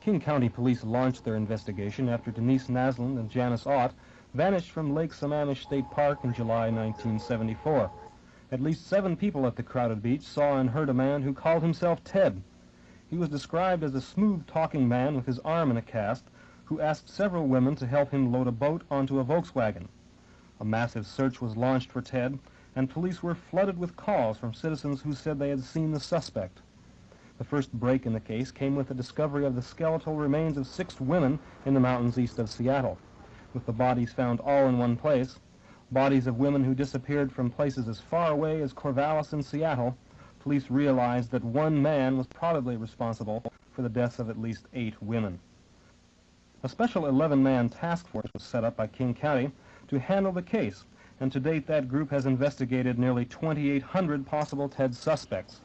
King County Police launched their investigation after Denise Naslund and Janice Ott vanished from Lake Sammamish State Park in July 1974. At least 7 people at the crowded beach saw and heard a man who called himself Ted. He was described as a smooth-talking man with his arm in a cast who asked several women to help him load a boat onto a Volkswagen. A massive search was launched for Ted, and police were flooded with calls from citizens who said they had seen the suspect. The first break in the case came with the discovery of the skeletal remains of 6 women in the mountains east of Seattle. With the bodies found all in one place, bodies of women who disappeared from places as far away as Corvallis and Seattle, police realized that one man was probably responsible for the deaths of at least 8 women. A special 11-man task force was set up by King County to handle the case, and to date that group has investigated nearly 2,800 possible Ted suspects.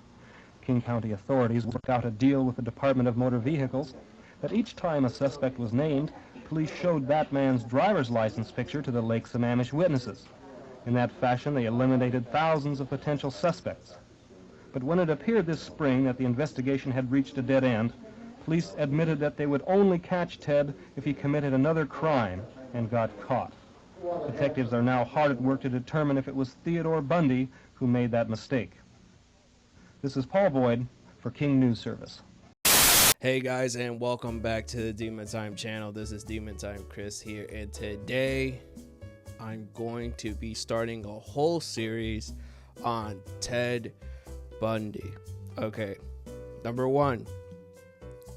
King County authorities worked out a deal with the Department of Motor Vehicles that each time a suspect was named, police showed that man's driver's license picture to the Lake Sammamish witnesses. In that fashion, they eliminated thousands of potential suspects. But when it appeared this spring that the investigation had reached a dead end, police admitted that they would only catch Ted if he committed another crime and got caught. Detectives are now hard at work to determine if it was Theodore Bundy who made that mistake. This is Paul Boyd for King News Service. Hey guys, and welcome back to the Demon Time channel. This is Demon Time Chris here, and today I'm going to be starting a whole series on Ted Bundy. Okay, number one,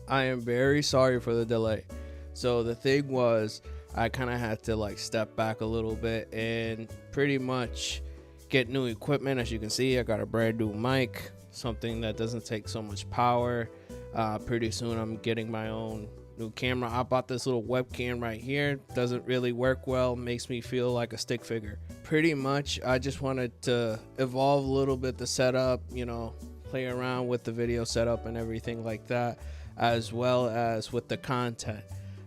I am very sorry for the delay. So the thing was, I kind of had to step back a little bit and pretty much get new equipment. As you can see, I got a brand new mic, something that doesn't take so much power. Pretty soon I'm getting my own new camera. I bought this little webcam right here. Doesn't really work well, makes me feel like a stick figure. Pretty much I just wanted to evolve a little bit the setup, play around with the video setup and everything like that, as well as with the content.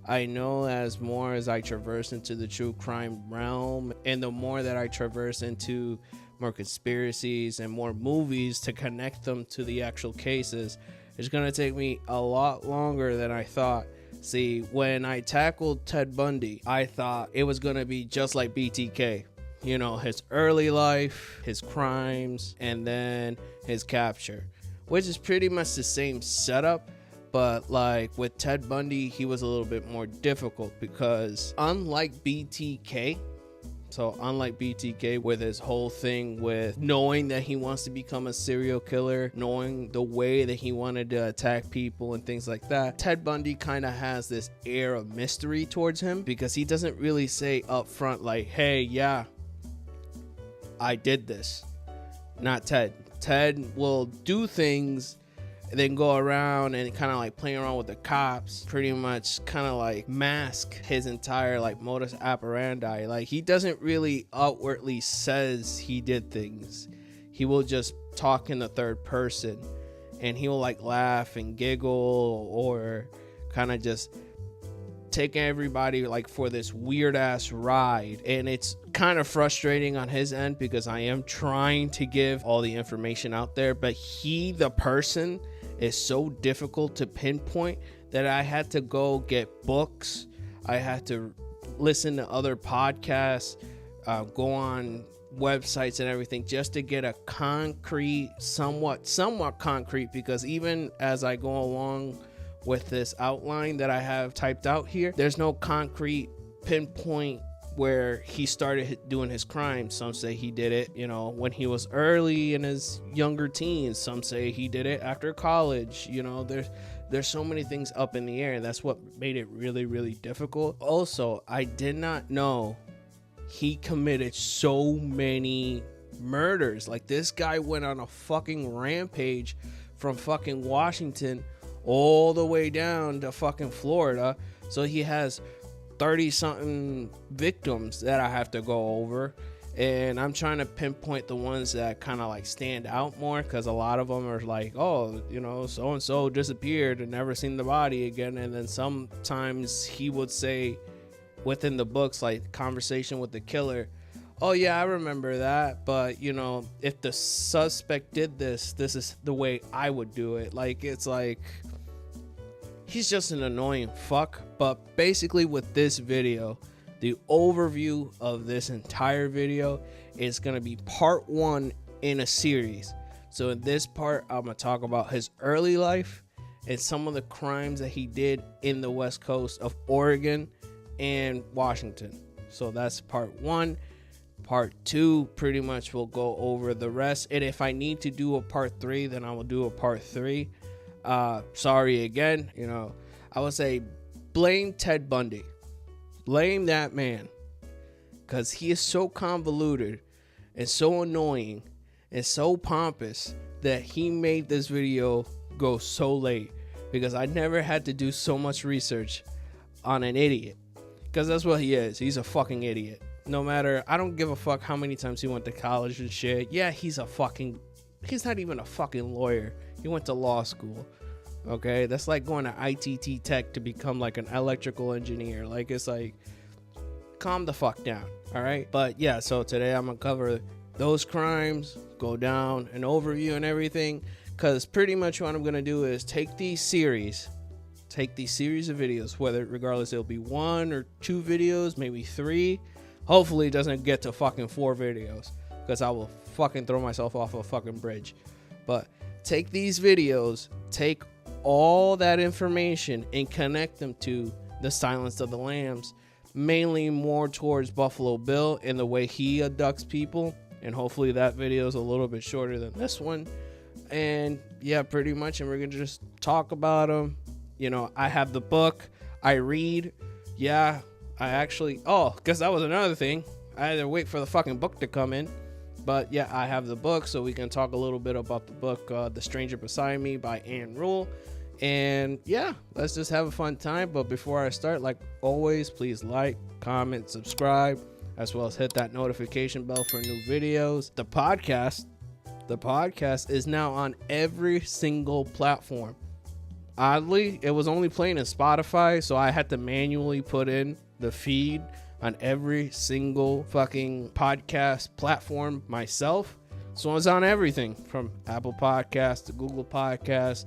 I know as more as I traverse into the true crime realm, and the more that I traverse into more conspiracies and more movies to connect them to the actual cases, it's going to take me a lot longer than I thought. See, when I tackled Ted Bundy, I thought it was going to be just like BTK. His early life, his crimes, and then his capture, which is pretty much the same setup. But with Ted Bundy, he was a little bit more difficult because unlike BTK with his whole thing with knowing that he wants to become a serial killer, knowing the way that he wanted to attack people and things like that, Ted Bundy kind of has this air of mystery towards him because he doesn't really say up front hey, yeah, I did this. Not Ted. Ted will do things and then go around and kind of playing around with the cops, pretty much kind of mask his entire modus operandi. He doesn't really outwardly says he did things. He will just talk in the third person, and he will laugh and giggle or kind of just take everybody for this weird ass ride. And it's kind of frustrating on his end because I am trying to give all the information out there, but the person is so difficult to pinpoint that I had to go get books. I had to listen to other podcasts, go on websites and everything just to get a concrete, somewhat concrete, because even as I go along with this outline that I have typed out here, there's no concrete pinpoint where he started doing his crimes. Some say he did it, when he was early in his younger teens. Some say he did it after college. There's so many things up in the air. That's what made it really, really difficult. Also, I did not know he committed so many murders. This guy went on a fucking rampage from fucking Washington all the way down to fucking Florida. So he has 30-something victims that I have to go over, and I'm trying to pinpoint the ones that kind of stand out more, because a lot of them are so and so disappeared and never seen the body again. And then sometimes he would say within the books, conversation with the killer, oh yeah, I remember that, but if the suspect did this is the way I would do it. he's just an annoying fuck. But basically with this video, the overview of this entire video is going to be part 1 in a series. So in this part, I'm going to talk about his early life and some of the crimes that he did in the West Coast of Oregon and Washington. So that's part 1. Part 2 pretty much will go over the rest. And if I need to do a part 3, then I will do a part 3. Sorry again. You know, I would say blame Ted Bundy. Blame that man. Because he is so convoluted and so annoying and so pompous that he made this video go so late. Because I never had to do so much research on an idiot. Because that's what he is. He's a fucking idiot. No matter, I don't give a fuck how many times he went to college and shit. Yeah, he's not even a fucking lawyer. He went to law school. Okay, that's like going to ITT Tech to become like an electrical engineer. Like, it's like, calm the fuck down. All right. But yeah, so today I'm gonna cover those crimes, go down an overview and everything. Because pretty much what I'm gonna do is take these series of videos, whether regardless it'll be 1 or 2 videos, maybe 3. Hopefully it doesn't get to fucking 4 videos, because I will fucking throw myself off a fucking bridge. But take these videos, take all that information and connect them to the Silence of the Lambs, mainly more towards Buffalo Bill and the way he abducts people. And hopefully that video is a little bit shorter than this one. And yeah, pretty much. And we're going to just talk about them. You know, I have the book. I read. Yeah, I actually... Oh, because that was another thing. I had to wait for the fucking book to come in. But yeah, I have the book, so we can talk a little bit about the book, The Stranger Beside Me by Ann Rule. And yeah, let's just have a fun time. But before I start, like always, please like, comment, subscribe, as well as hit that notification bell for new videos. The podcast is now on every single platform. Oddly, it was only playing in Spotify, so I had to manually put in the feed on every single fucking podcast platform myself. So it's on everything from Apple Podcasts to Google Podcasts,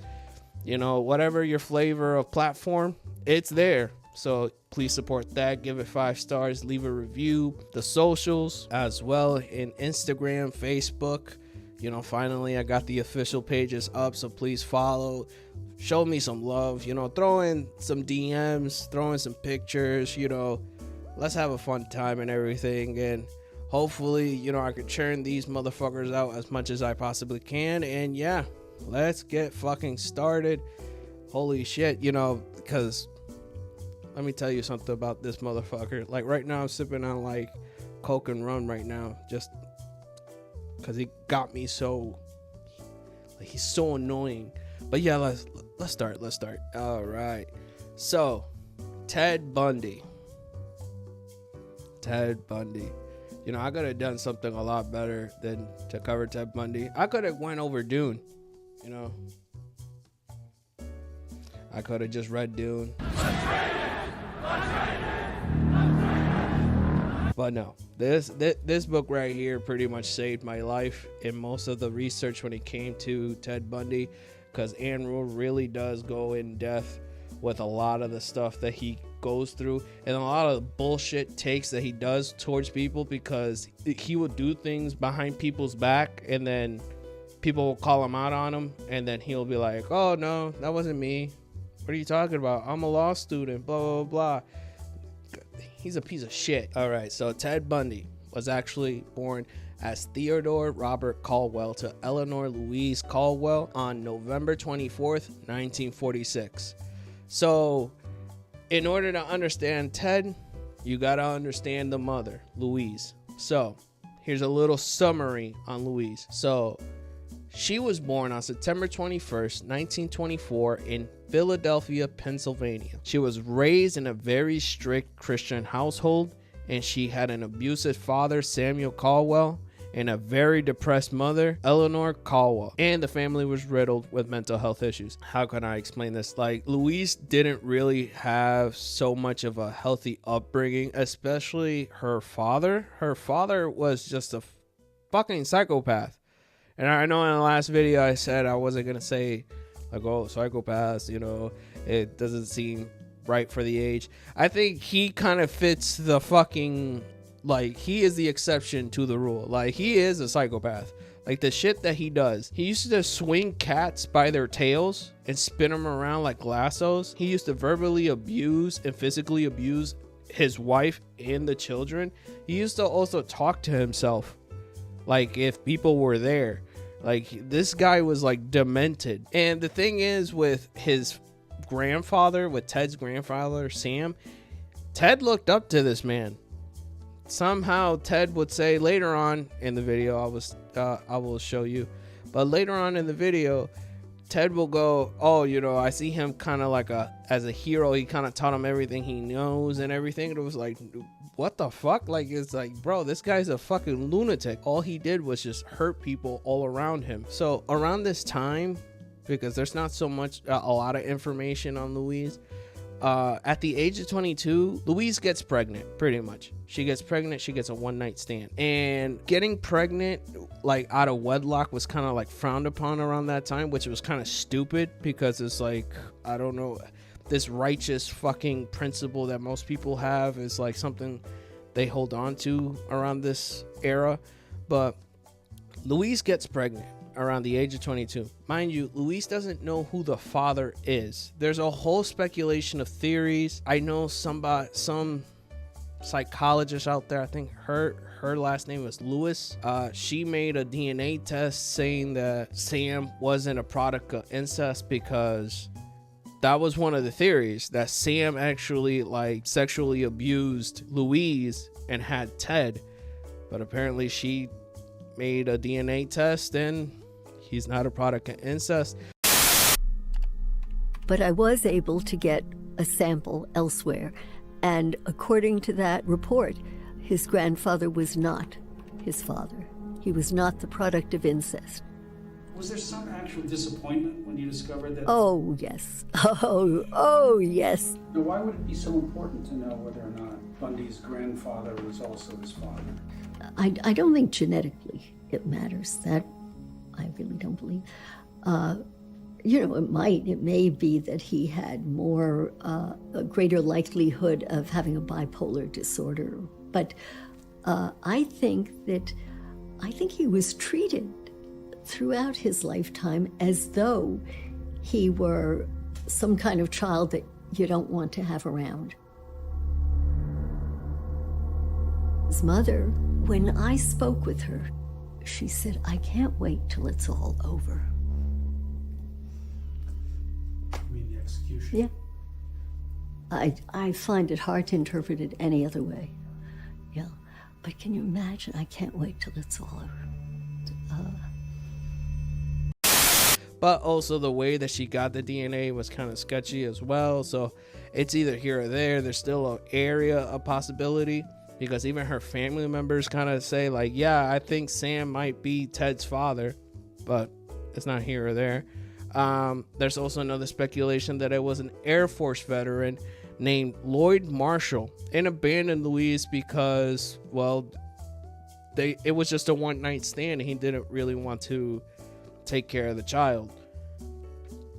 you know, whatever your flavor of platform, it's there. So please support that. Give it 5 stars. Leave a review. The socials as well in Instagram, Facebook. You know, finally I got the official pages up, so please follow. Show me some love. You know, throw in some DMs, throw in some pictures. You know, let's have a fun time and everything. And hopefully, you know, I could churn these motherfuckers out as much as I possibly can. And yeah, let's get fucking started. Holy shit, you know, because let me tell you something about this motherfucker. Like right now I'm sipping on like Coke and rum right now, just because he got me so, like, he's so annoying. But yeah, let's start. All right. So, Ted Bundy. You know, I could have done something a lot better than to cover Ted Bundy. I could have went over Dune. You know, I could have just read Dune. But no, this book right here pretty much saved my life in most of the research when it came to Ted Bundy, because Ann Rule really does go in depth with a lot of the stuff that he goes through and a lot of the bullshit takes that he does towards people, because he will do things behind people's back and then people will call him out on him, and then he'll be like, oh no, that wasn't me. What are you talking about? I'm a law student, blah, blah, blah. He's a piece of shit. All right, so Ted Bundy was actually born as Theodore Robert Caldwell to Eleanor Louise Caldwell on November 24th, 1946. So in order to understand Ted, you got to understand the mother, Louise. So here's a little summary on Louise. So she was born on September 21st, 1924 in Philadelphia, Pennsylvania. She was raised in a very strict Christian household, and she had an abusive father, Samuel Caldwell, and a very depressed mother, Eleanor Caldwell, and the family was riddled with mental health issues. How can I explain this? Like, Louise didn't really have so much of a healthy upbringing, especially her father. Her father was just a fucking psychopath. And I know in the last video I said I wasn't gonna say like, oh, psychopaths, you know, It doesn't seem right for the age. I think he kind of fits the fucking, like, he is the exception to the rule. Like, he is a psychopath. Like, the shit that he does. He used to swing cats by their tails and spin them around like lassos. He used to verbally abuse and physically abuse his wife and the children. He used to also talk to himself, like, if people were there. Like, this guy was like demented. And the thing is, with his grandfather, with Ted's grandfather, Sam, Ted looked up to this man. Somehow Ted would say later on in the video, I will show you, but later on in the video, Ted will go, oh, you know, I see him kind of like as a hero. He kind of taught him everything he knows and everything. It was like, what the fuck? Like, it's like, bro, this guy's a fucking lunatic. All he did was just hurt people all around him. So around this time, because there's not so much, a lot of information on Louise, at the age of 22, Louise gets pregnant, pretty much. She gets pregnant, she gets a one-night stand. And getting pregnant, like, out of wedlock was kind of, like, frowned upon around that time, which was kind of stupid, because it's like, I don't know, this righteous fucking principle that most people have is, like, something they hold on to around this era. But Louise gets pregnant around the age of 22. Mind you, Louise doesn't know who the father is. There's a whole speculation of theories. I know some psychologist out there, I think her last name was Lewis. She made a DNA test saying that Sam wasn't a product of incest, because that was one of the theories, that Sam actually, like, sexually abused Louise and had Ted. But apparently she made a DNA test and he's not a product of incest. But I was able to get a sample elsewhere, and according to that report, his grandfather was not his father. He was not the product of incest. Was there some actual disappointment when you discovered that? Oh, yes. Oh, yes. Now, why would it be so important to know whether or not Bundy's grandfather was also his father? I don't think genetically it matters. That I really don't believe. You know, it may be that he had a greater likelihood of having a bipolar disorder. But I think he was treated throughout his lifetime as though he were some kind of child that you don't want to have around. His mother, when I spoke with her, she said, I can't wait till it's all over. You mean the execution? Yeah. I find it hard to interpret it any other way. Yeah. But can you imagine? I can't wait till it's all over. But also the way that she got the DNA was kind of sketchy as well. So it's either here or there. There's still an area of possibility, because even her family members kind of say, like, yeah, I think Sam might be Ted's father, but it's not here or there. There's also another speculation that it was an Air Force veteran named Lloyd Marshall and abandoned Louise because, well, it was just a one-night stand and he didn't really want to take care of the child.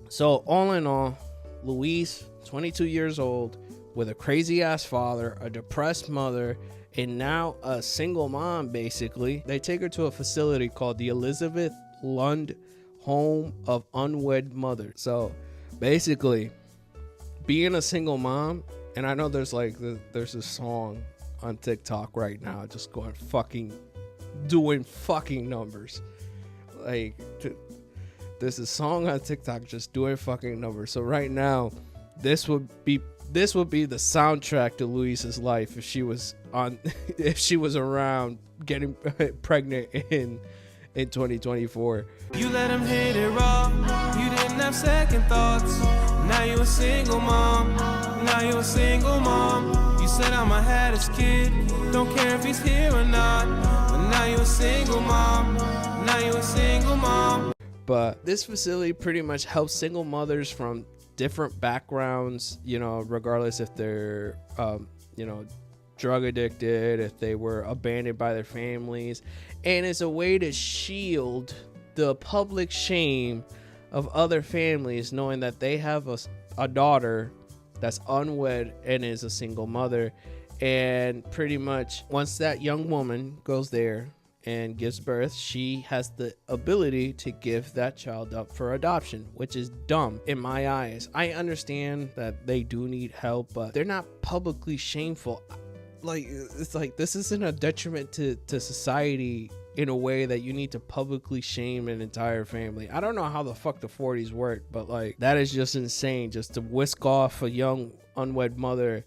So all in all, Louise, 22 years old, with a crazy ass father, a depressed mother, and now a single mom, basically. They take her to a facility called the Elizabeth Lund Home of Unwed Mothers. So basically, being a single mom, and I know there's a song on TikTok right now just going doing fucking numbers. Like, there's a song on TikTok just doing fucking numbers. So right now, this would be the soundtrack to Louise's life if she was around getting pregnant in 2024. You let him hit it raw. You didn't have second thoughts. Now you a single mom. You said I'ma have this kid. Don't care if he's here or not. But now you a single mom. But this facility pretty much helps single mothers from different backgrounds, you know, regardless if they're, drug addicted, if they were abandoned by their families. And it's a way to shield the public shame of other families, knowing that they have a daughter that's unwed and is a single mother. And pretty much once that young woman goes there and gives birth, she has the ability to give that child up for adoption, which is dumb in my eyes. I understand that they do need help, but they're not publicly shameful. Like, it's like, this isn't a detriment to society in a way that you need to publicly shame an entire family. I don't know how the fuck the 40s worked, but like, that is just insane, just to whisk off a young unwed mother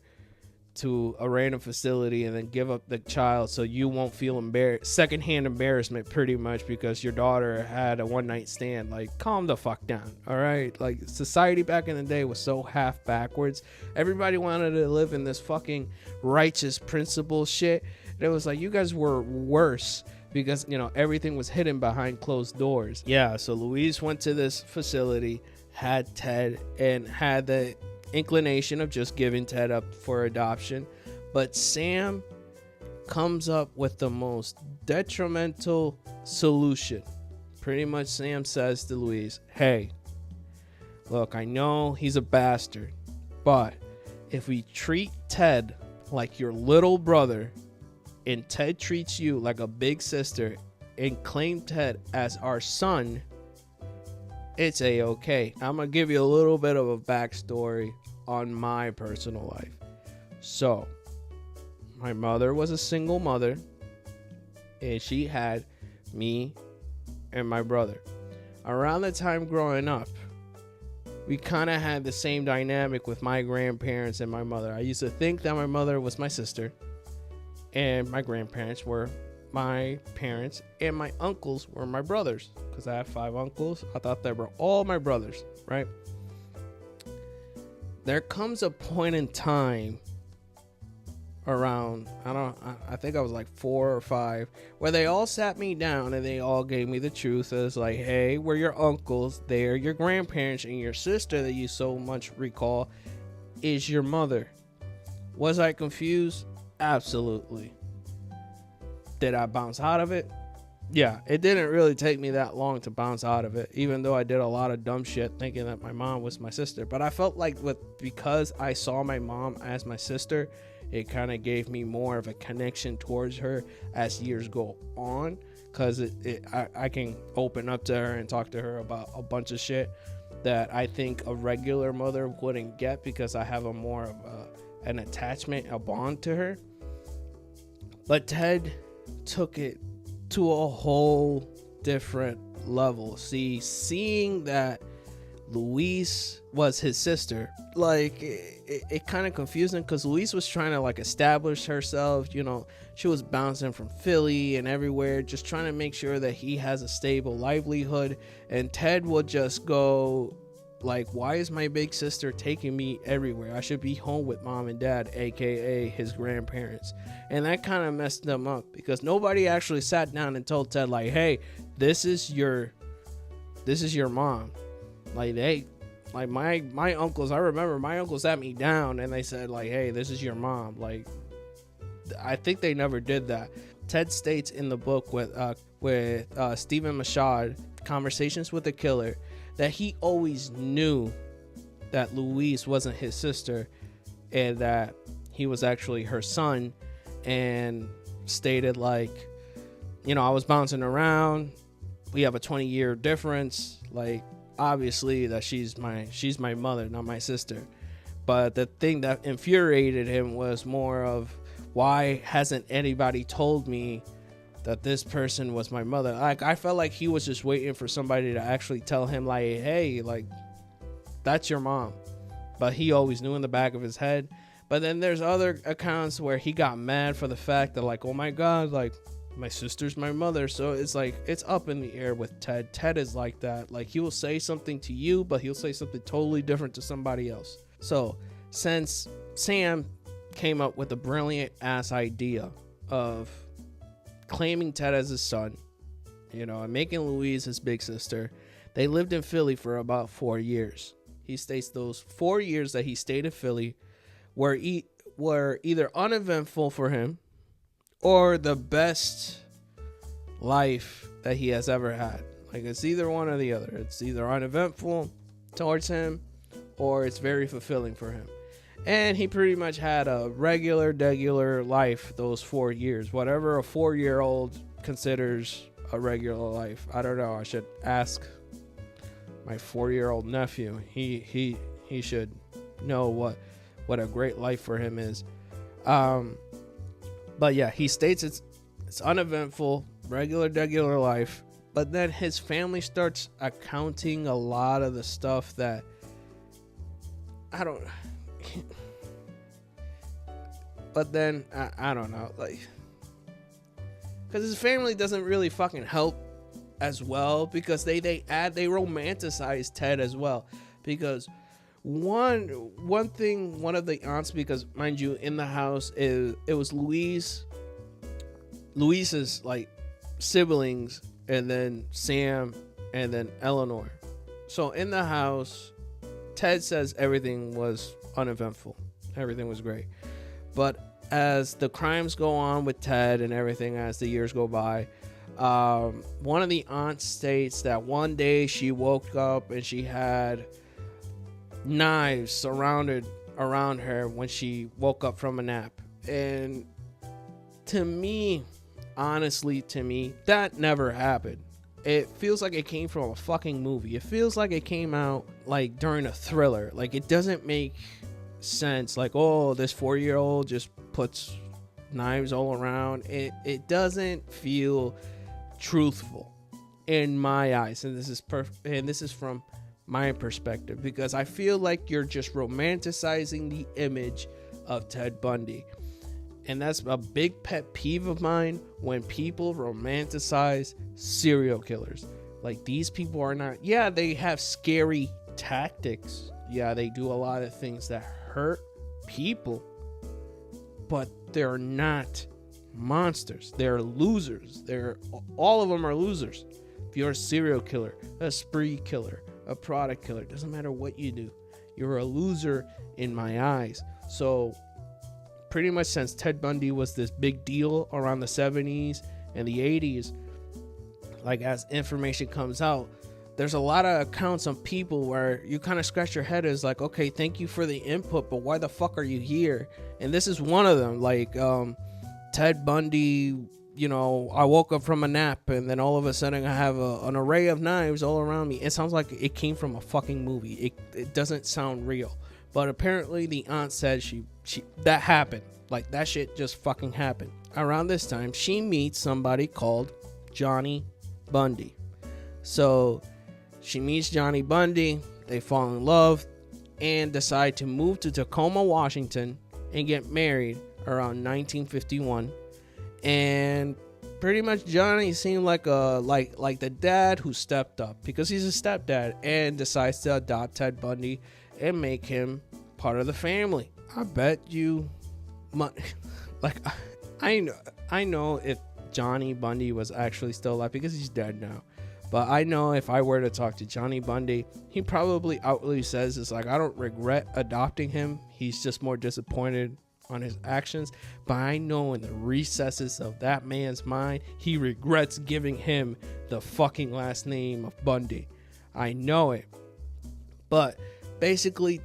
to a random facility and then give up the child so you won't feel secondhand embarrassment, pretty much, because your daughter had a one-night stand. Like, calm the fuck down, all right? Like, society back in the day was so half backwards. Everybody wanted to live in this fucking righteous principle shit. And it was like, you guys were worse because, you know, everything was hidden behind closed doors. Yeah, so Louise went to this facility, had Ted, and had the inclination of just giving Ted up for adoption. But Sam comes up with the most detrimental solution. Pretty much Sam says to Louise, hey, look, I know he's a bastard, but if we treat Ted like your little brother and Ted treats you like a big sister and claim Ted as our son, it's a-okay. I'm gonna give you a little bit of a backstory on my personal life. So, my mother was a single mother, and she had me and my brother. Around the time growing up, we kind of had the same dynamic with my grandparents and my mother. I used to think that my mother was my sister, and my grandparents were my parents, and my uncles were my brothers, because I have 5 uncles. I thought they were all my brothers, right? There comes a point in time around, I think I was like 4 or 5, where they all sat me down and they all gave me the truth. It was like, hey, we're your uncles, they're your grandparents, and your sister that you so much recall is your mother. Was I confused? Absolutely. Did I bounce out of it? Yeah, it didn't really take me that long to bounce out of it, even though I did a lot of dumb shit thinking that my mom was my sister. But I felt like because I saw my mom as my sister, it kind of gave me more of a connection towards her as years go on, because I can open up to her and talk to her about a bunch of shit that I think a regular mother wouldn't get, because I have a more of an attachment, a bond to her. But Ted took it to a whole different level. Seeing that Louise was his sister, like, it kind of confused him, because Louise was trying to like establish herself. You know, she was bouncing from Philly and everywhere, just trying to make sure that he has a stable livelihood. And Ted would just go like, why is my big sister taking me everywhere? I should be home with mom and dad, aka his grandparents. And that kind of messed them up, because nobody actually sat down and told Ted, like, hey, this is your mom. Like, they, like, my uncles, I remember my uncles sat me down and they said, like, hey, this is your mom. Like, I think they never did that. Ted states in the book with Stephen Mashad, Conversations with a Killer, that he always knew that Louise wasn't his sister and that he was actually her son, and stated, like, you know, I was bouncing around. We have a 20-year difference. Like, obviously that she's my mother, not my sister. But the thing that infuriated him was more of, why hasn't anybody told me that this person was my mother? Like, I felt like he was just waiting for somebody to actually tell him, like, hey, like, that's your mom. But he always knew in the back of his head. But then there's other accounts where he got mad for the fact that, like, oh my God, like, my sister's my mother. So it's like, it's up in the air with Ted. Ted is like that. Like, he will say something to you, but he'll say something totally different to somebody else. So since Sam came up with a brilliant ass idea of claiming Ted as his son, you know, and making Louise his big sister, they lived in Philly for about 4 years. He states those 4 years that he stayed in Philly were either uneventful for him or the best life that he has ever had. Like, it's either one or the other. It's either uneventful towards him or it's very fulfilling for him. And he pretty much had a regular life those 4 years, whatever a 4-year-old considers a regular life. I don't know. I should ask my 4-year-old nephew. He should know what a great life for him is. But yeah, he states it's uneventful, regular life. But then his family starts accounting a lot of the stuff that I don't. But then I don't know, like, because his family doesn't really fucking help as well, because they romanticize Ted as well, because one of the aunts, because mind you, in the house it was Louise's like siblings, and then Sam, and then Eleanor. So in the house, Ted says everything was uneventful, everything was great. But as the crimes go on with Ted and everything, as the years go by, one of the aunts states that one day she woke up and she had knives surrounded around her when she woke up from a nap. And to me, honestly, that never happened. It feels like it came from a fucking movie. It feels like it came out like during a thriller. Like, it doesn't make sense. Like, oh, this 4-year-old just puts knives all around. It doesn't feel truthful in my eyes, and this is and this is from my perspective, because I feel like you're just romanticizing the image of Ted Bundy. And that's a big pet peeve of mine, when people romanticize serial killers. Like, these people are not, yeah, they have scary tactics. Yeah, they do a lot of things that hurt people, but they're not monsters. They're losers. All of them are losers. If you're a serial killer, a spree killer, a product killer, doesn't matter what you do, you're a loser in my eyes. So pretty much since Ted Bundy was this big deal around the 70s and the 80s, like, as information comes out, there's a lot of accounts on people where you kind of scratch your head, as like, okay, thank you for the input, but why the fuck are you here? And this is one of them. Like, Ted Bundy, you know, I woke up from a nap and then all of a sudden I have an array of knives all around me. It sounds like it came from a fucking movie. It doesn't sound real. But apparently the aunt said she that happened. Like, that shit just fucking happened. Around this time, she meets somebody called Johnny Bundy. So she meets Johnny Bundy, they fall in love, and decide to move to Tacoma, Washington, and get married around 1951. And pretty much Johnny seemed like the dad who stepped up, because he's a stepdad, and decides to adopt Ted Bundy and make him part of the family. I bet you, like, I know if Johnny Bundy was actually still alive, because he's dead now. But I know if I were to talk to Johnny Bundy, he probably outwardly says it's like, I don't regret adopting him. He's just more disappointed on his actions. But I know in the recesses of that man's mind, he regrets giving him the fucking last name of Bundy. I know it. But basically,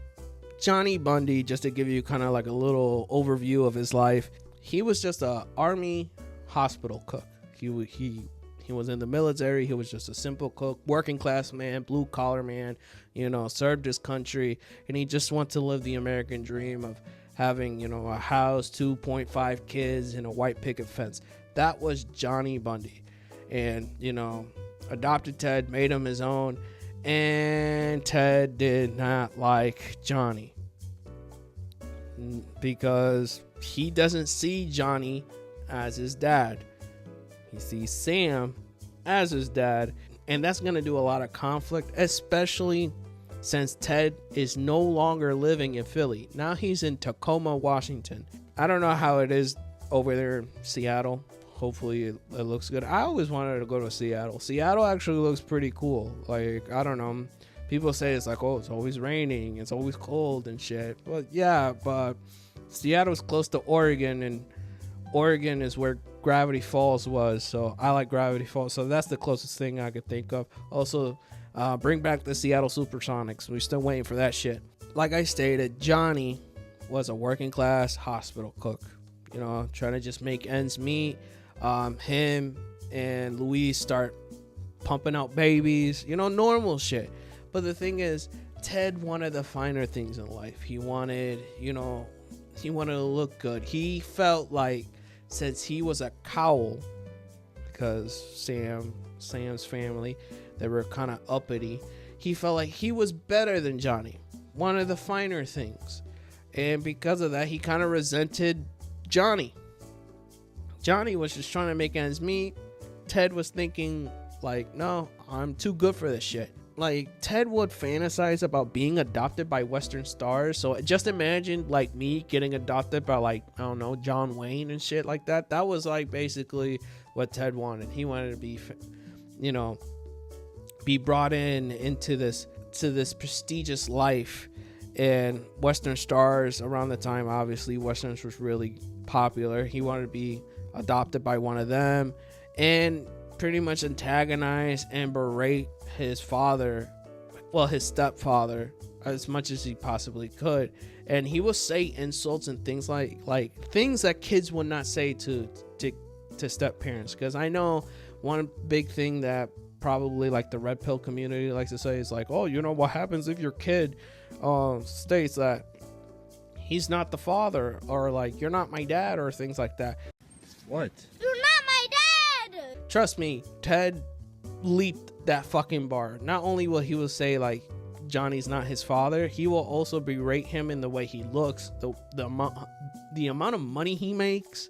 Johnny Bundy, just to give you kind of like a little overview of his life, he was just a army hospital cook. He was in the military. He was just a simple cook, working class man, blue collar man, you know, served his country, and he just wanted to live the American dream of having, you know, a house, 2.5 kids, and a white picket fence. That was Johnny Bundy. And, you know, adopted Ted, made him his own, and Ted did not like Johnny, because he doesn't see Johnny as his dad. He sees Sam as his dad, and that's going to do a lot of conflict, especially since Ted is no longer living in Philly. Now he's in Tacoma, Washington. I don't know how it is over there in Seattle. Hopefully it looks good. I always wanted to go to Seattle. Seattle actually looks pretty cool. Like, I don't know. People say it's like, oh, it's always raining, it's always cold and shit. But yeah, but Seattle's close to Oregon, and Oregon is where Gravity Falls was, so I like Gravity Falls, so that's the closest thing I could think of. Also, bring back the Seattle Supersonics. We're still waiting for that shit. like I stated, Johnny was a working class hospital cook, you know, trying to just make ends meet. Him and Louise start pumping out babies, you know, normal shit. But the thing is, Ted wanted the finer things in life. He wanted, you know, he wanted to look good. He felt like, since he was a cowl, because Sam's family, they were kind of uppity, he felt like he was better than Johnny, wanted the finer things. And because of that, he kind of resented Johnny. Johnny was just trying to make ends meet. Ted was thinking like, no, I'm too good for this shit. Like, Ted would fantasize about being adopted by Western stars. So just imagine like me getting adopted by, like, I don't know, John Wayne and shit like that. That was like basically what Ted wanted. He wanted to be, you know, be brought into this prestigious life. And Western stars around the time, obviously Westerns was really popular. He wanted to be adopted by one of them and pretty much antagonize and berate his father, well, his stepfather, as much as he possibly could. And he would say insults and things like things that kids would not say to step parents. Because I know one big thing that probably like the red pill community likes to say is like, oh, you know, what happens if your kid states that he's not the father, or like, you're not my dad, or things like that. What? You're not my dad! Trust me, Ted leaped that fucking bar. Not only will he say like Johnny's not his father, he will also berate him in the way he looks, the amount of money he makes,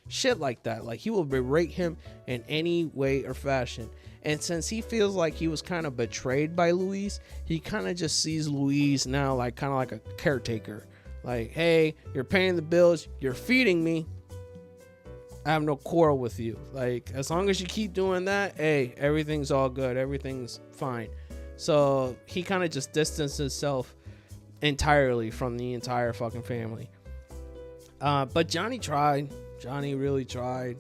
shit like that. Like, he will berate him in any way or fashion. And since he feels like he was kind of betrayed by Louise, he kind of just sees Louise now like kind of like a caretaker. Like, hey, you're paying the bills, you're feeding me, I have no quarrel with you. Like, as long as you keep doing that, hey, everything's all good, everything's fine. So he kind of just distanced himself entirely from the entire fucking family. But Johnny tried. Johnny really tried.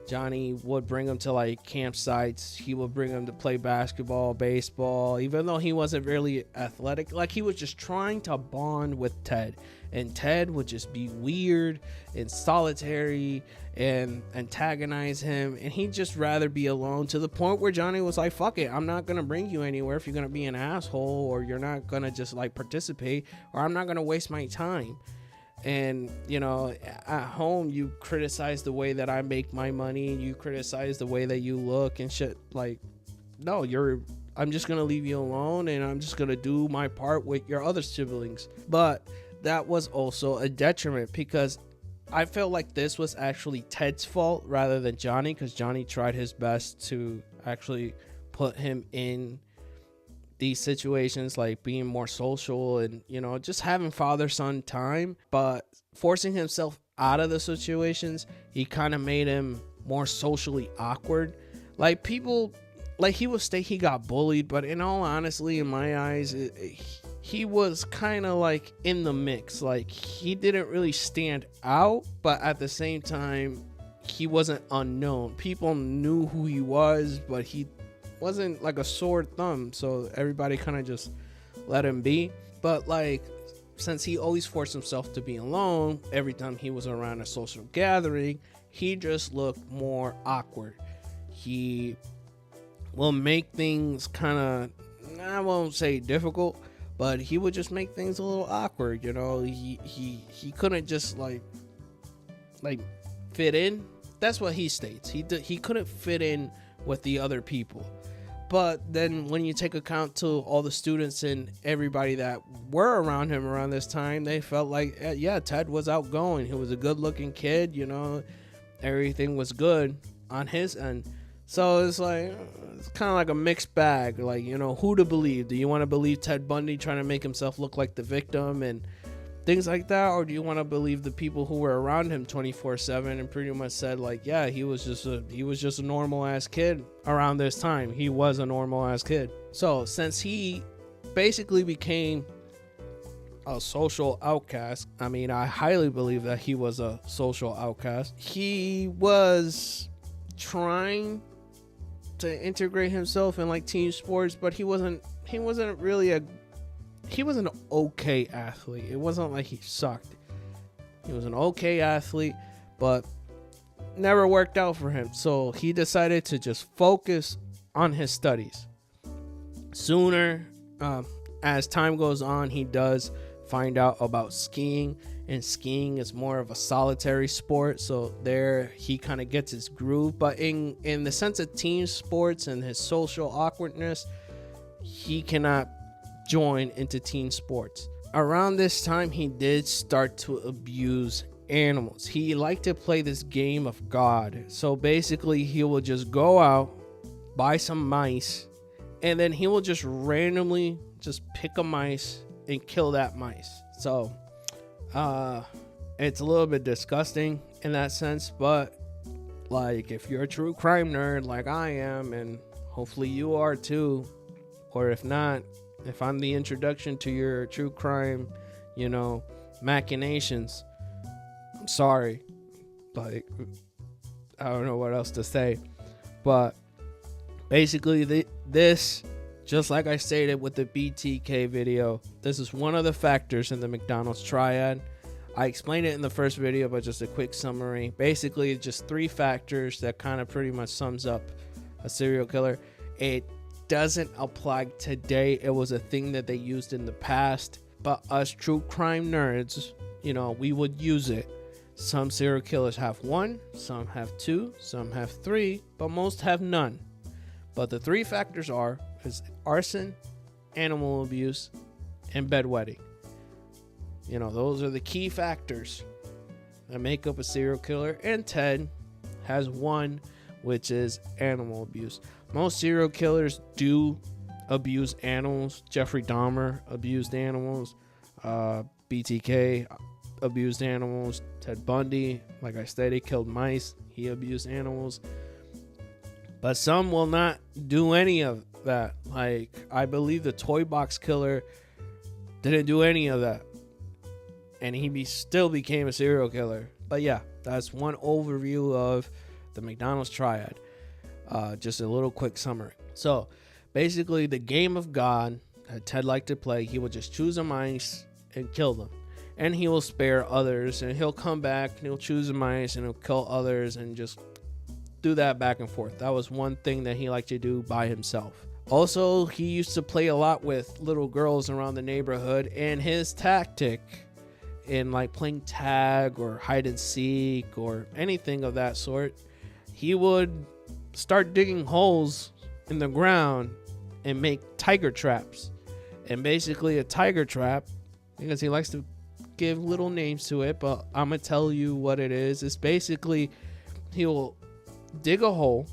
Johnny would bring him to like campsites. He would bring him to play basketball, baseball, even though he wasn't really athletic. Like, he was just trying to bond with Ted, and Ted would just be weird and solitary and antagonize him, and he'd just rather be alone, to the point where Johnny was like, fuck it, I'm not gonna bring you anywhere if you're gonna be an asshole, or you're not gonna just like participate, or I'm not gonna waste my time. And, you know, at home, you criticize the way that I make my money. You criticize the way that you look and shit. Like, no, I'm just going to leave you alone, and I'm just going to do my part with your other siblings. But that was also a detriment, because I felt like this was actually Ted's fault rather than Johnny, because Johnny tried his best to actually put him in these situations, like being more social and, you know, just having father-son time. But forcing himself out of the situations, he kind of made him more socially awkward. Like, people, like, he would state he got bullied, but in all honesty, in my eyes, he was kind of like in the mix. Like, he didn't really stand out, but at the same time, he wasn't unknown. People knew who he was, but he wasn't like a sore thumb, so everybody kind of just let him be. But like, since he always forced himself to be alone every time he was around a social gathering, he just looked more awkward. He will make things kind of, I won't say difficult, but he would just make things a little awkward, you know. He couldn't just like fit in. That's what he states. He couldn't fit in with the other people. But then when you take account to all the students and everybody that were around him around this time, they felt like, yeah, Ted was outgoing. He was a good-looking kid, you know. Everything was good on his end. So it's like, it's kind of like a mixed bag. Like, you know, who to believe? Do you want to believe Ted Bundy trying to make himself look like the victim and things like that? Or do you want to believe the people who were around him 24/7 and pretty much said like, yeah, he was just a normal ass kid around this time. He was a normal ass kid. So since he basically became a social outcast, I mean, I highly believe that he was a social outcast. He was trying to integrate himself in like team sports, but he wasn't really he was an okay athlete. It wasn't like he sucked. He was an okay athlete, but never worked out for him. So he decided to just focus on his studies. Sooner, as time goes on, he does find out about skiing, and skiing is more of a solitary sport. So there he kind of gets his groove. But in the sense of team sports and his social awkwardness, he cannot join into team sports. Around this time, he did start to abuse animals. He liked to play this game of God. So basically, he will just go out, buy some mice, and then he will just randomly just pick a mice and kill that mice. So it's a little bit disgusting in that sense, but like if you're a true crime nerd like I am, and hopefully you are too, or if not, if I'm the introduction to your true crime, machinations, I'm sorry. Like, I don't know what else to say. But basically, this, just like I stated with the BTK video, this is one of the factors in the McDonald's Triad. I explained it in the first video, but just a quick summary. Basically, just 3 factors that kind of pretty much sums up a serial killer. It doesn't apply today. It was a thing that they used in the past, but us true crime nerds, we would use it. Some serial killers have 1, some have 2, some have 3, but most have none. But the 3 factors is arson, animal abuse, and bedwetting. Those are the key factors that make up a serial killer, and Ted has 1, which is animal abuse. Most serial killers do abuse animals. Jeffrey Dahmer abused animals. BTK abused animals. Ted Bundy, like I stated, killed mice. He abused animals. But some will not do any of that. Like, I believe the toy box killer didn't do any of that. And he still became a serial killer. But yeah, that's one overview of the McDonald's Triad. Just a little quick summary. So basically, the game of God that Ted liked to play, he would just choose a mice and kill them. And he will spare others, and he'll come back and he'll choose a mice and he'll kill others and just do that back and forth. That was one thing that he liked to do by himself. Also, he used to play a lot with little girls around the neighborhood, and his tactic in like playing tag or hide and seek or anything of that sort, he would start digging holes in the ground and make tiger traps. And basically a tiger trap, because he likes to give little names to it, but I'm gonna tell you what it is. It's basically he will dig a hole,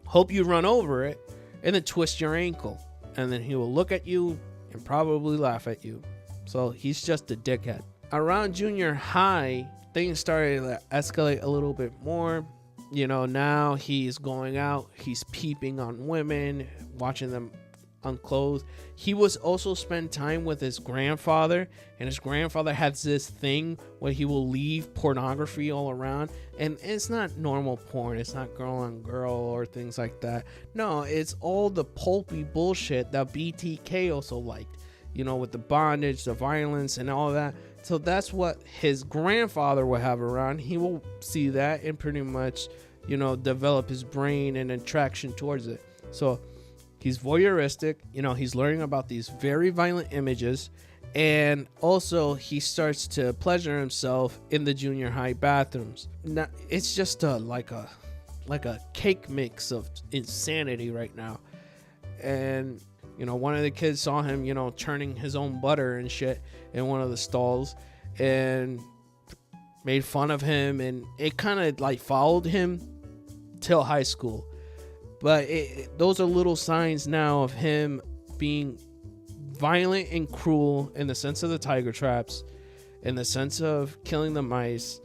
hope you run over it, and then twist your ankle, and then he will look at you and probably laugh at you. So he's just a dickhead. Around junior high, things started to escalate a little bit more. Now he's going out, he's peeping on women, watching them unclothed. He was also spend time with his grandfather, and his grandfather has this thing where he will leave pornography all around, and it's not normal porn. It's not girl on girl or things like that. No, it's all the pulpy bullshit that BTK also liked, with the bondage, the violence, and all that. So that's what his grandfather will have around. He will see that and pretty much, develop his brain and attraction towards it. So he's voyeuristic. He's learning about these very violent images. And also he starts to pleasure himself in the junior high bathrooms. Now, it's just like a cake mix of insanity right now. And one of the kids saw him, churning his own butter and shit in one of the stalls and made fun of him. And it kind of like followed him till high school. But those are little signs now of him being violent and cruel in the sense of the tiger traps, in the sense of killing the mice.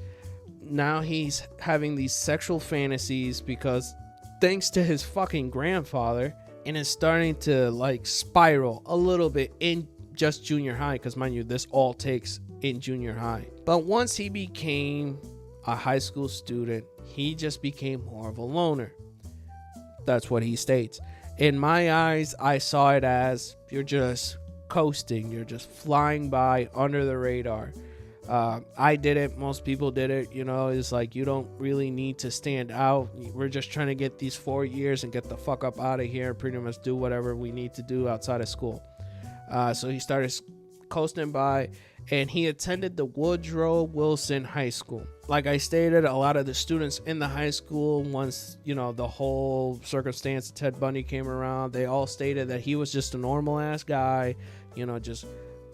Now he's having these sexual fantasies because thanks to his fucking grandfather. And it's starting to like spiral a little bit in just junior high, because mind you, this all takes in junior high. But once he became a high school student, he just became more of a loner. That's what he states. In my eyes, I saw it as you're just coasting. You're just flying by under the radar. I did it. Most people did it. You know, it's like you don't really need to stand out. We're just trying to get these 4 years and get the fuck up out of here. Pretty much do whatever we need to do outside of school. So he started coasting by, and he attended the Woodrow Wilson High School. Like I stated, a lot of the students in the high school, once, you know, the whole circumstance of Ted Bundy came around, they all stated that he was just a normal ass guy, you know, just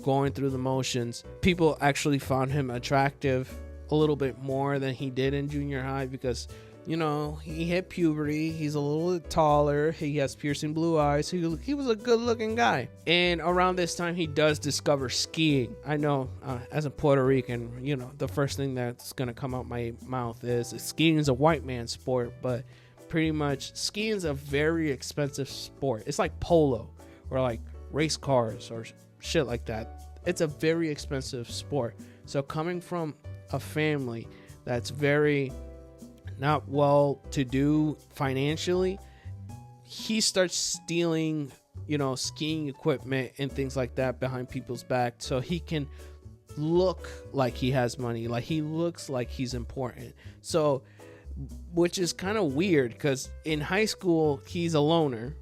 going through the motions. People actually found him attractive a little bit more than he did in junior high because, you know, he hit puberty. He's a little taller. He has piercing blue eyes. He was a good looking guy. And around this time, he does discover skiing. I know, as a Puerto Rican, you know, the first thing that's going to come out my mouth is skiing is a white man's sport, but pretty much skiing is a very expensive sport. It's like polo or like race cars or shit like that. It's a very expensive sport. So coming from a family that's very not well to do financially, he starts stealing, you know, skiing equipment and things like that behind people's back so he can look like he has money, like he looks like he's important. So, which is kind of weird because in high school he's a loner,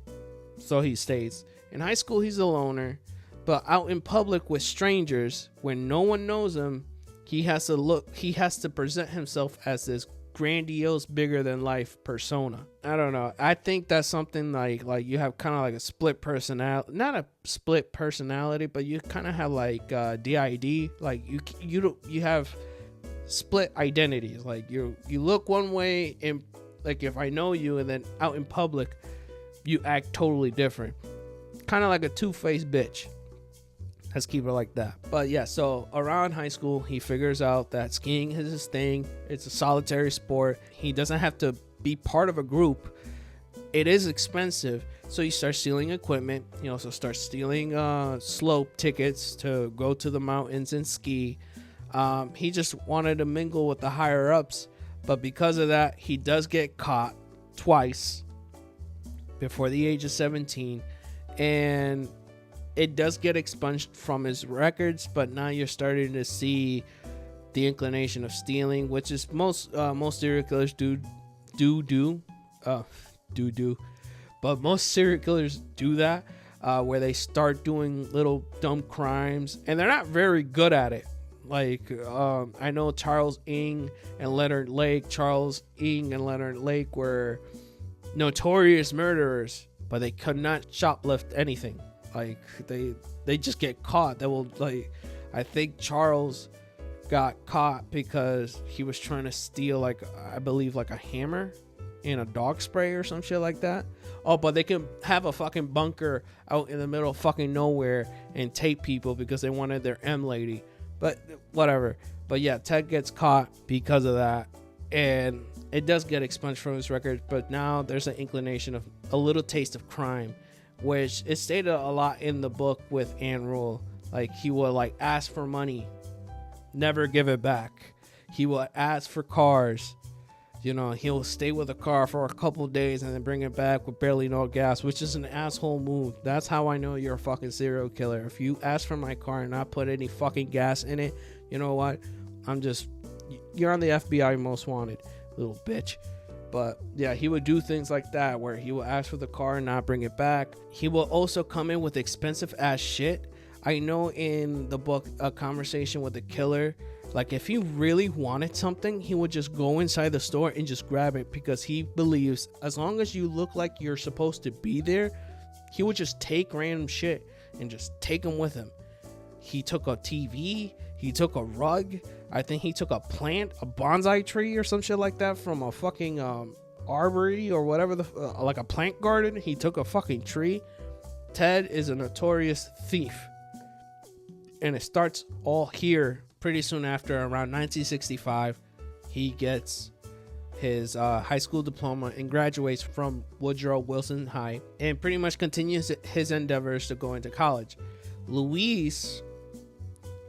so he states. In high school he's a loner, but out in public with strangers when no one knows him, he has to present himself as this grandiose, bigger than life persona. I don't know. I think that's something like you have kind of like a split personality, not a split personality, but you kind of have like DID. Like you have split identities. Like you look one way, and like if I know you, and then out in public, you act totally different. Kind of like a two-faced bitch. Let's keep it like that. But yeah, so around high school, he figures out that skiing is his thing. It's a solitary sport. He doesn't have to be part of a group. It is expensive. So he starts stealing equipment. He also starts stealing slope tickets to go to the mountains and ski. He just wanted to mingle with the higher ups. But because of that, he does get caught twice before the age of 17. And it does get expunged from his records, but now you're starting to see the inclination of stealing, which is most serial killers do. But most serial killers do that, where they start doing little dumb crimes, and they're not very good at it. Like I know Charles Ng and Leonard Lake. Charles Ng and Leonard Lake were notorious murderers, but they could not shoplift anything. Like they just get caught. They will, like, I think Charles got caught because he was trying to steal, like, I believe like a hammer and a dog spray or some shit like that. Oh, but they can have a fucking bunker out in the middle of fucking nowhere and tape people because they wanted their M lady. But whatever. But yeah, Ted gets caught because of that, and it does get expunged from his record. But now there's an inclination of a little taste of crime, which is stated a lot in the book with Ann Rule. Like, he will like ask for money, never give it back. He will ask for cars. You know, he'll stay with a car for a couple days and then bring it back with barely no gas, which is an asshole move. That's how I know you're a fucking serial killer. If you ask for my car and not put any fucking gas in it, you know what? You're on the FBI most wanted, little bitch. But yeah, he would do things like that where he will ask for the car and not bring it back. He will also come in with expensive ass shit. I know in the book, A Conversation with the Killer, like if he really wanted something, he would just go inside the store and just grab it, because he believes as long as you look like you're supposed to be there, he would just take random shit and just take them with him. He took a TV, he took a rug, I think he took a plant, a bonsai tree or some shit like that from a fucking arbory or whatever, like a plant garden. He took a fucking tree. Ted is a notorious thief. And it starts all here pretty soon after, around 1965. He gets his high school diploma and graduates from Woodrow Wilson High and pretty much continues his endeavors to go into college. Louise,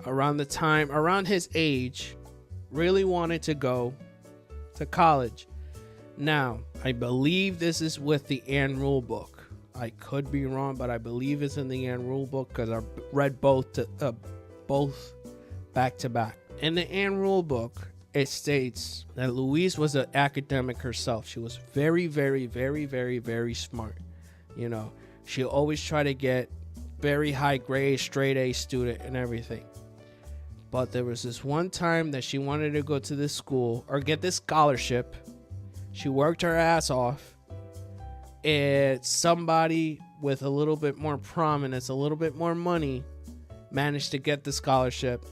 around his age, really wanted to go to college. Now, I believe this is with the Ann Rule book. I could be wrong, but I believe it's in the Anne rule book because I read both back to back. In the Anne rule book, it states that Louise was an academic herself. She was very, very, very, very, very smart. You know, she always tried to get very high grade, straight A student and everything. But there was this one time that she wanted to go to this school or get this scholarship. She worked her ass off, and somebody with a little bit more prominence, a little bit more money, managed to get the scholarship,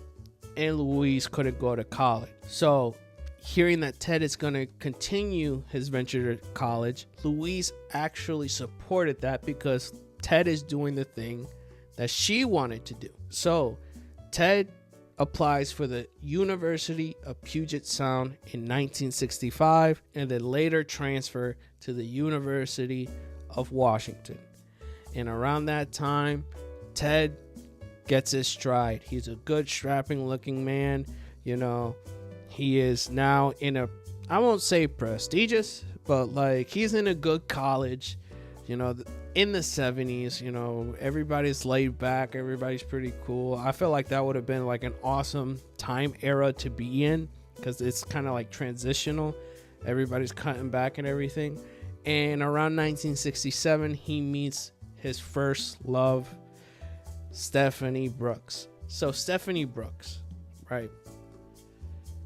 and Louise couldn't go to college. So, hearing that Ted is going to continue his venture to college, Louise actually supported that because Ted is doing the thing that she wanted to do. So, Ted applies for the University of Puget Sound in 1965 and then later transferred to the University of Washington. And around that time, Ted gets his stride. He's a good, strapping looking man. You know, he is now in a, I won't say prestigious, but like he's in a good college, you know, in the 70s. You know, everybody's laid back, everybody's pretty cool. I feel like that would have been like an awesome time era to be in because it's kind of like transitional. Everybody's cutting back and everything. And around 1967, he meets his first love, Stephanie Brooks. So Stephanie Brooks, right?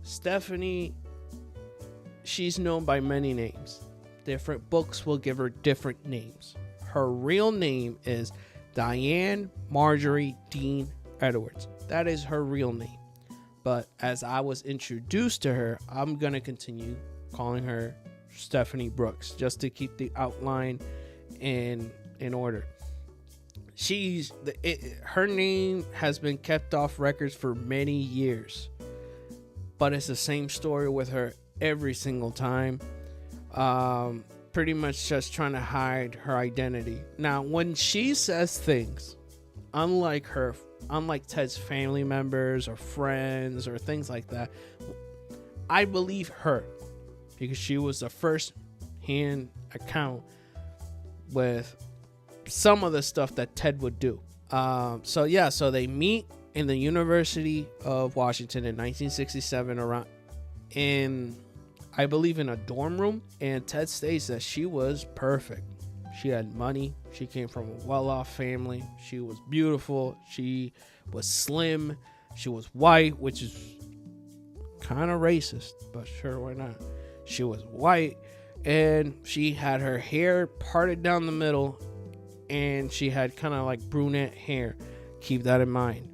Stephanie, she's known by many names. Different books will give her different names. Her real name is Diane Marjorie Dean Edwards. That is her real name. But as I was introduced to her, I'm going to continue calling her Stephanie Brooks just to keep the outline in order. Her name has been kept off records for many years, but it's the same story with her every single time. Pretty much just trying to hide her identity. Now, when she says things, unlike Ted's family members or friends or things like that, I believe her because she was the first hand account with some of the stuff that Ted would do. So they meet in the University of Washington in 1967 I believe in a dorm room, and Ted states that she was perfect. She had money. She came from a well-off family. She was beautiful. She was slim. She was white, which is kind of racist, but sure, why not? She was white, and she had her hair parted down the middle, and she had kind of like brunette hair. Keep that in mind.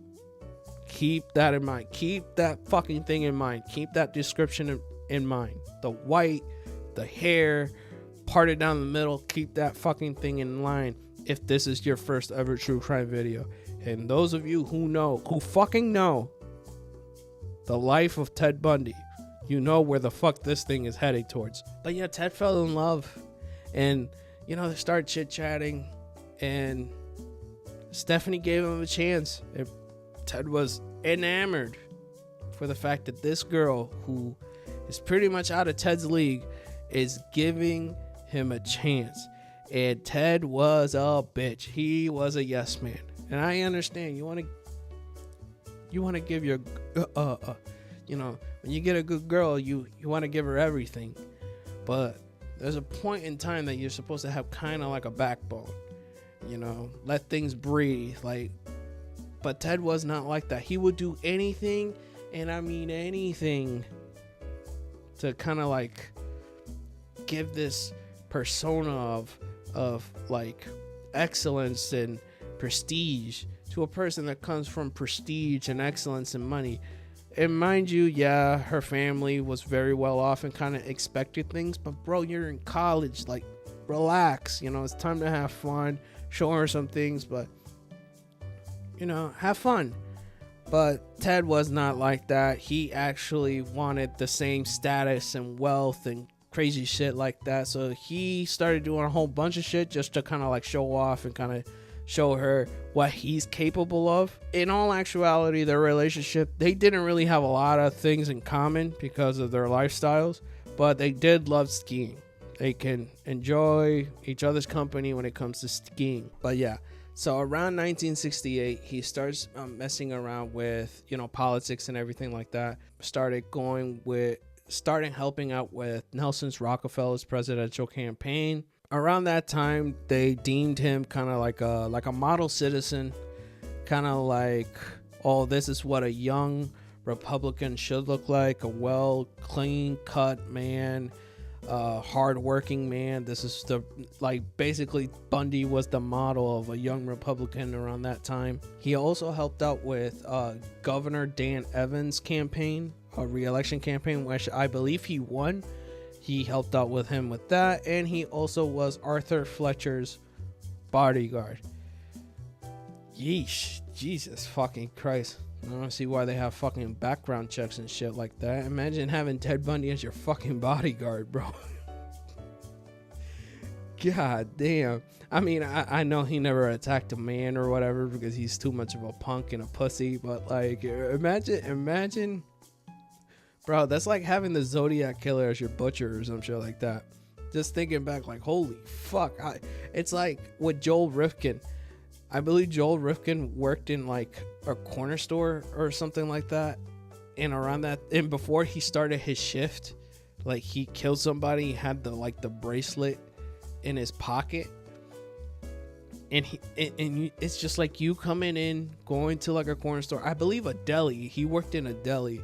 Keep that in mind. Keep that fucking thing in mind. Keep that description in mind. The white, the hair, parted down the middle. Keep that fucking thing in line if this is your first ever true crime video. And those of you who fucking know the life of Ted Bundy, you know where the fuck this thing is heading towards. But yeah, Ted fell in love, and you know, they started chit-chatting, and Stephanie gave him a chance. Ted was enamored for the fact that this girl, who is pretty much out of Ted's league, is giving him a chance. And Ted was a bitch. He was a yes man. And I understand you want to give your you know, when you get a good girl, you want to give her everything. But there's a point in time that you're supposed to have kind of like a backbone. You know, let things breathe. But Ted was not like that. He would do anything, and I mean anything, to kind of like give this persona of like excellence and prestige to a person that comes from prestige and excellence and money. And mind you, yeah, her family was very well off and kind of expected things, but bro, you're in college, like, relax, you know, it's time to have fun. Show her some things, but you know, have fun. But Ted was not like that. He actually wanted the same status and wealth and crazy shit like that. So he started doing a whole bunch of shit just to kind of like show off and kind of show her what he's capable of. In all actuality, their relationship, they didn't really have a lot of things in common because of their lifestyles, but they did love skiing. they can enjoy each other's company when it comes to skiing. But yeah, so around 1968, he starts messing around with, politics and everything like that. Started helping out with Nelson's Rockefeller's presidential campaign. Around that time, they deemed him kind of like a model citizen, kind of like, oh, this is what a young Republican should look like, a well, clean-cut man, hard-working man. This is basically Bundy was the model of a young Republican around that time. He also helped out with Governor Dan Evans' campaign, a re-election campaign, which I believe he won. He helped out with him with that, and he also was Arthur Fletcher's bodyguard. Yeesh, Jesus fucking Christ. I don't see why they have fucking background checks and shit like that. Imagine having Ted Bundy as your fucking bodyguard, bro. God damn. I mean, I know he never attacked a man or whatever because he's too much of a punk and a pussy, but like, imagine, bro, that's like having the Zodiac Killer as your butcher or some shit like that. Just thinking back, like, holy fuck. It's like with Joel Rifkin. I believe Joel Rifkin worked in like a corner store or something like that. And around that, and before he started his shift, like he killed somebody, he had the bracelet in his pocket. And it's just like you coming in, going to like a corner store. I believe a deli. He worked in a deli.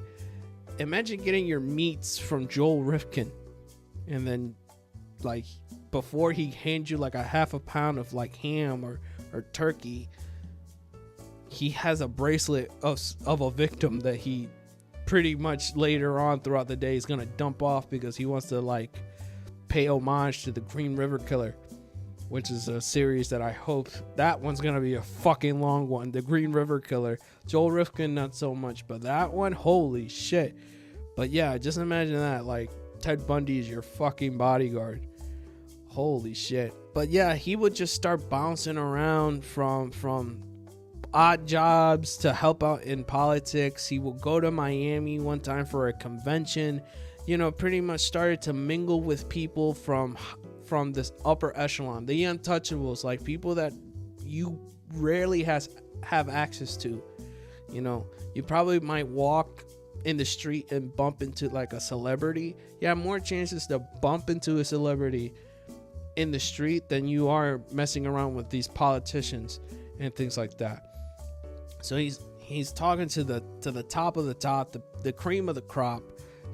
Imagine getting your meats from Joel Rifkin. And then like before he hands you like a half a pound of like ham or turkey, he has a bracelet of a victim that he pretty much later on throughout the day is gonna dump off because he wants to like pay homage to the Green River Killer, which is a series that I hope that one's gonna be a fucking long one. The Green River Killer. Joel Rifkin not so much, but that one, holy shit. But yeah, just imagine that, like Ted Bundy is your fucking bodyguard. Holy shit. But yeah, he would just start bouncing around from odd jobs to help out in politics. He would go to Miami one time for a convention, pretty much started to mingle with people from this upper echelon, the untouchables, like people that you rarely have access to. You probably might walk in the street and bump into like a celebrity. You have more chances to bump into a celebrity in the street than you are messing around with these politicians and things like that. So he's talking to the top of the top, the cream of the crop,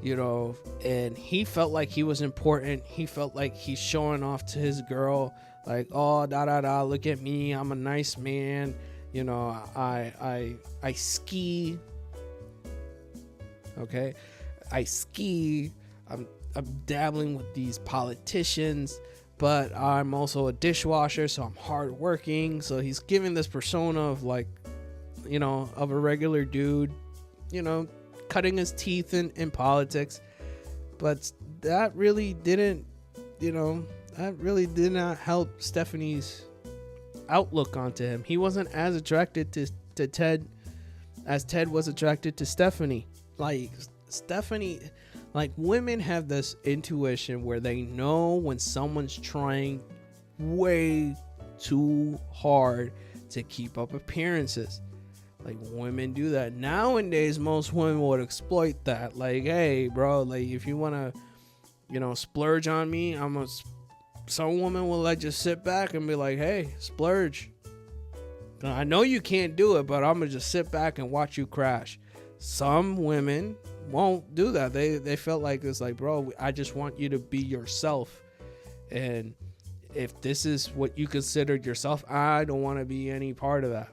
and he felt like he was important. He felt like he's showing off to his girl, like, oh, look at me, I'm a nice man, I ski, okay, I ski, I'm dabbling with these politicians, but I'm also a dishwasher, so I'm hardworking. So he's giving this persona of like, of a regular dude, cutting his teeth in politics. But that really did not help Stephanie's outlook onto him. He wasn't as attracted to Ted as Ted was attracted to Stephanie. Like Stephanie, like women have this intuition where they know when someone's trying way too hard to keep up appearances. Like women do that. Nowadays, most women would exploit that. Like, hey, bro, like if you want to, splurge on me, some woman will like just sit back and be like, hey, splurge. I know you can't do it, but I'm going to just sit back and watch you crash. Some women won't do that. They felt like it's like, bro, I just want you to be yourself. And if this is what you considered yourself, I don't want to be any part of that.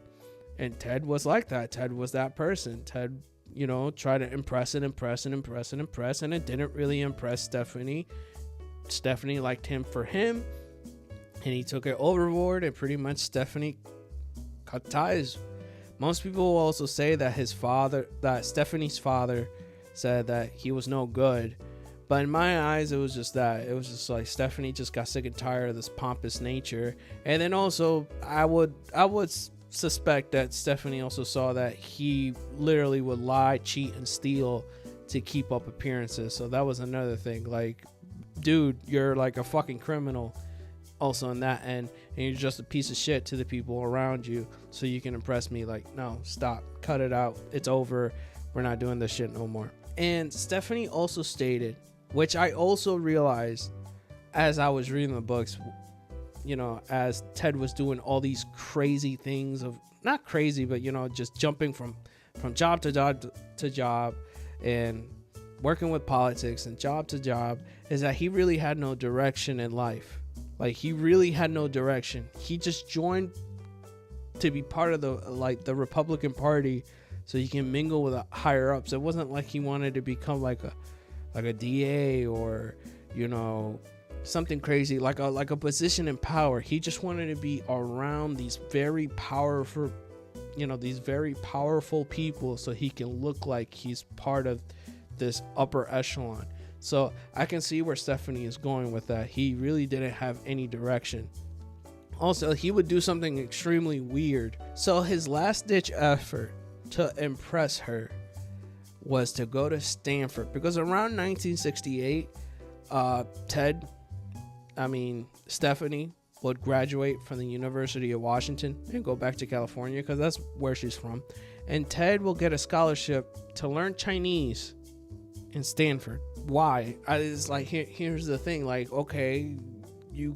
And Ted was like that. Ted was that person. Ted, tried to impress, and it didn't really impress Stephanie. Stephanie liked him for him, and he took it overboard, and pretty much Stephanie cut ties. Most people will also say that Stephanie's father said that he was no good. But in my eyes, it was just that. It was just like Stephanie just got sick and tired of this pompous nature. And then also, I would suspect that Stephanie also saw that he literally would lie, cheat, and steal to keep up appearances. So that was another thing. Like, dude, you're like a fucking criminal also on that end, and you're just a piece of shit to the people around you so you can impress me. Like, no, stop, cut it out, it's over, we're not doing this shit no more. And Stephanie also stated, which I also realized as I was reading the books, you know, as Ted was doing all these crazy things of, not crazy, but, you know, just jumping from job to job and working with politics and job to job, is that he really had no direction in life. Like, he really had no direction. He just joined to be part of the Republican Party so he can mingle with the higher ups. It wasn't like he wanted to become like a DA or, you know, something crazy, like a position in power. He just wanted to be around these very powerful, you know, these very powerful people so he can look like he's part of this upper echelon. So I can see where Stephanie is going with that. He really didn't have any direction. Also, he would do something extremely weird. So his last ditch effort to impress her was to go to Stanford, because around 1968, Stephanie would graduate from the University of Washington and go back to California because that's where she's from. And Ted will get a scholarship to learn Chinese in Stanford. Why? It's like, here's the thing. Like, okay, you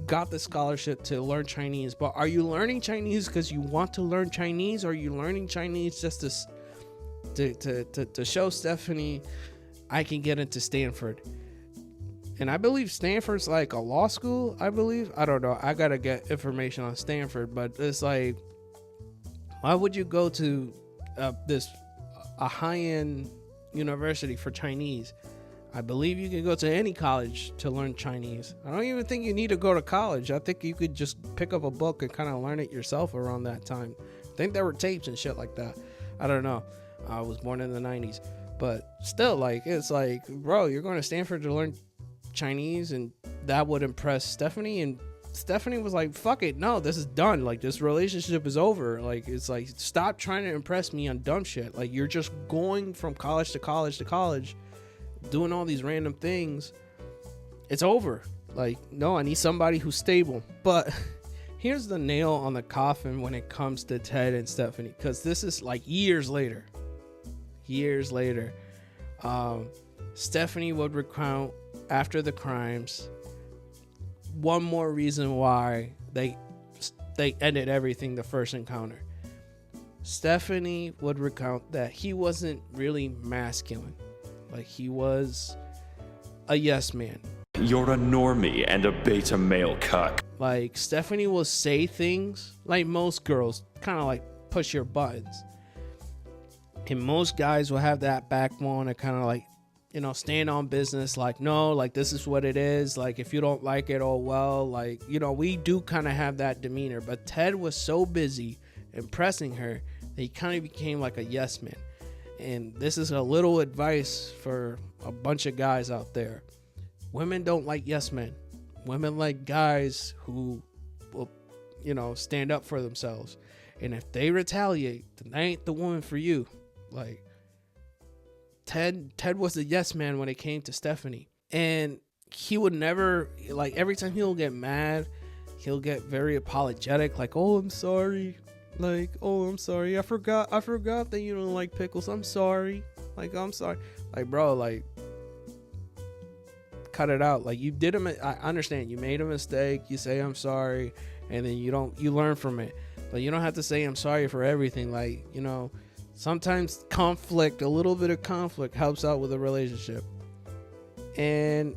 got the scholarship to learn Chinese, but are you learning Chinese because you want to learn Chinese, or are you learning Chinese just to show Stephanie I can get into Stanford? And I believe Stanford's like a law school, I believe. I don't know. I got to get information on Stanford, but it's like, why would you go to a high-end university for Chinese? I believe you can go to any college to learn Chinese. I don't even think you need to go to college. I think you could just pick up a book and kind of learn it yourself around that time. I think there were tapes and shit like that. I don't know. I was born in the 90s. But still, like, it's like, bro, you're going to Stanford to learn Chinese, and that would impress Stephanie. And Stephanie was like, fuck it, no, this is done. Like, this relationship is over. Like, it's like, stop trying to impress me on dumb shit. Like, you're just going from college to college to college, doing all these random things. It's over. Like, no, I need somebody who's stable. But here's the nail on the coffin when it comes to Ted and Stephanie, because this is like years later. Stephanie would recount after the crimes one more reason why they ended everything the first encounter. Stephanie would recount that he wasn't really masculine. Like, he was a yes man. You're a normie and a beta male cuck. Like, Stephanie will say things like most girls, kind of like push your buttons. And most guys will have that backbone and kind of like, you know, stand on business. Like, no, like, this is what it is. Like, if you don't like it, oh well. Like, you know, we do kind of have that demeanor. But Ted was so busy impressing her that he kind of became like a yes man. And this is a little advice for a bunch of guys out there. Women don't like yes men. Women like guys who will, you know, stand up for themselves. And if they retaliate, then they ain't the woman for you. Like, Ted was a yes man when it came to Stephanie. And he would never, like, every time he'll get mad, he'll get very apologetic. Like, oh, I'm sorry. Like, oh, I'm sorry. I forgot that you don't like pickles. I'm sorry. Like, I'm sorry. Like, bro, like, cut it out. Like, you did I understand. You made a mistake. You say I'm sorry, and then you learn from it. But you don't have to say I'm sorry for everything. Like, you know, sometimes a little bit of conflict helps out with a relationship. And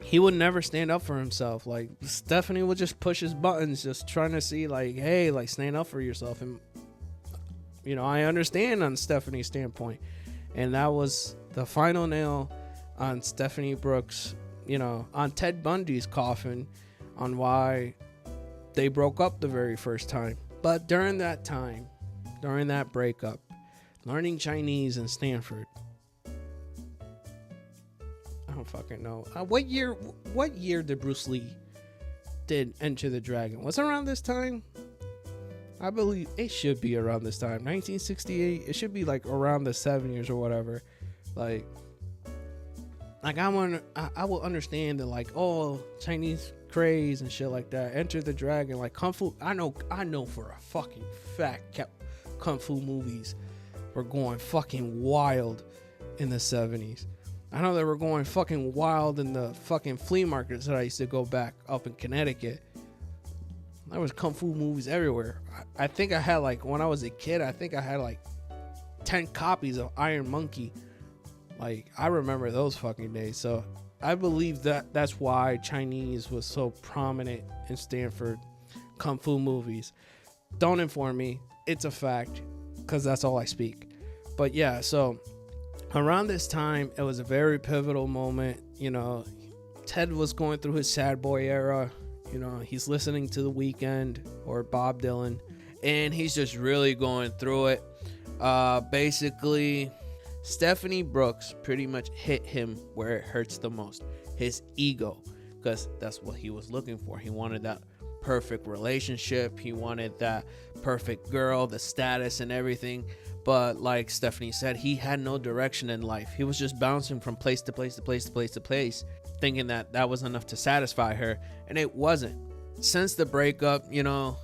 he would never stand up for himself. Like, Stephanie would just push his buttons, just trying to see, like, hey, like, stand up for yourself. And, you know, I understand on Stephanie's standpoint. And that was the final nail on Stephanie Brooks, you know, on Ted Bundy's coffin, on why they broke up the very first time. But during that time, during that breakup, learning Chinese in Stanford, I don't fucking know. What year did Bruce Lee did Enter the Dragon? Was it around this time? I believe it should be around this time. 1968. It should be like around the 7 years or whatever. Like, like I will understand that, like, oh, Chinese craze and shit like that. Enter the Dragon, like kung fu. I know for a fucking fact, kung fu movies were going fucking wild in the 70s. I know they were going fucking wild in the fucking flea markets that I used to go back up in Connecticut. There was kung fu movies everywhere. I think I had, like, when I was a kid, I think I had like 10 copies of Iron Monkey. Like, I remember those fucking days. So I believe that that's why Chinese was so prominent in Stanford kung fu movies. Don't inform me. It's a fact, because that's all I speak. But yeah, so around this time, it was a very pivotal moment. You know, Ted was going through his sad boy era. You know, he's listening to The Weeknd or Bob Dylan, and he's just really going through it. Basically, Stephanie Brooks pretty much hit him where it hurts the most, his ego, because that's what he was looking for. He wanted that perfect relationship. He wanted that perfect girl, the status and everything. But like Stephanie said, he had no direction in life. He was just bouncing from place to place to place to place to place, thinking that that was enough to satisfy her, and it wasn't. Since the breakup, you know,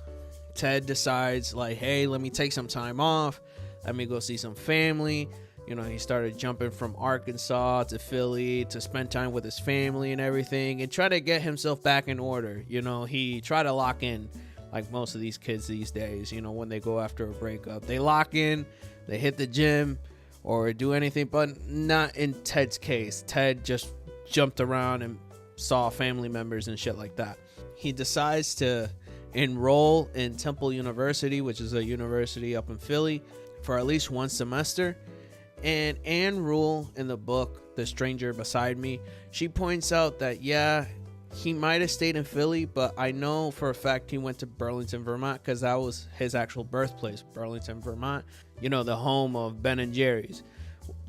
Ted decides, like, hey, let me take some time off. Let me go see some family. You know, he started jumping from Arkansas to Philly to spend time with his family and everything, and try to get himself back in order. You know, he tried to lock in, like most of these kids these days. You know, when they go after a breakup, they lock in, they hit the gym or do anything, but not in Ted's case. Ted just jumped around and saw family members and shit like that. He decides to enroll in Temple University, which is a university up in Philly, for at least one semester. And Anne Rule, in the book The Stranger Beside Me, she points out that, yeah, he might have stayed in Philly, but I know for a fact he went to Burlington, Vermont, because that was his actual birthplace, Burlington, Vermont. You know, the home of Ben and Jerry's.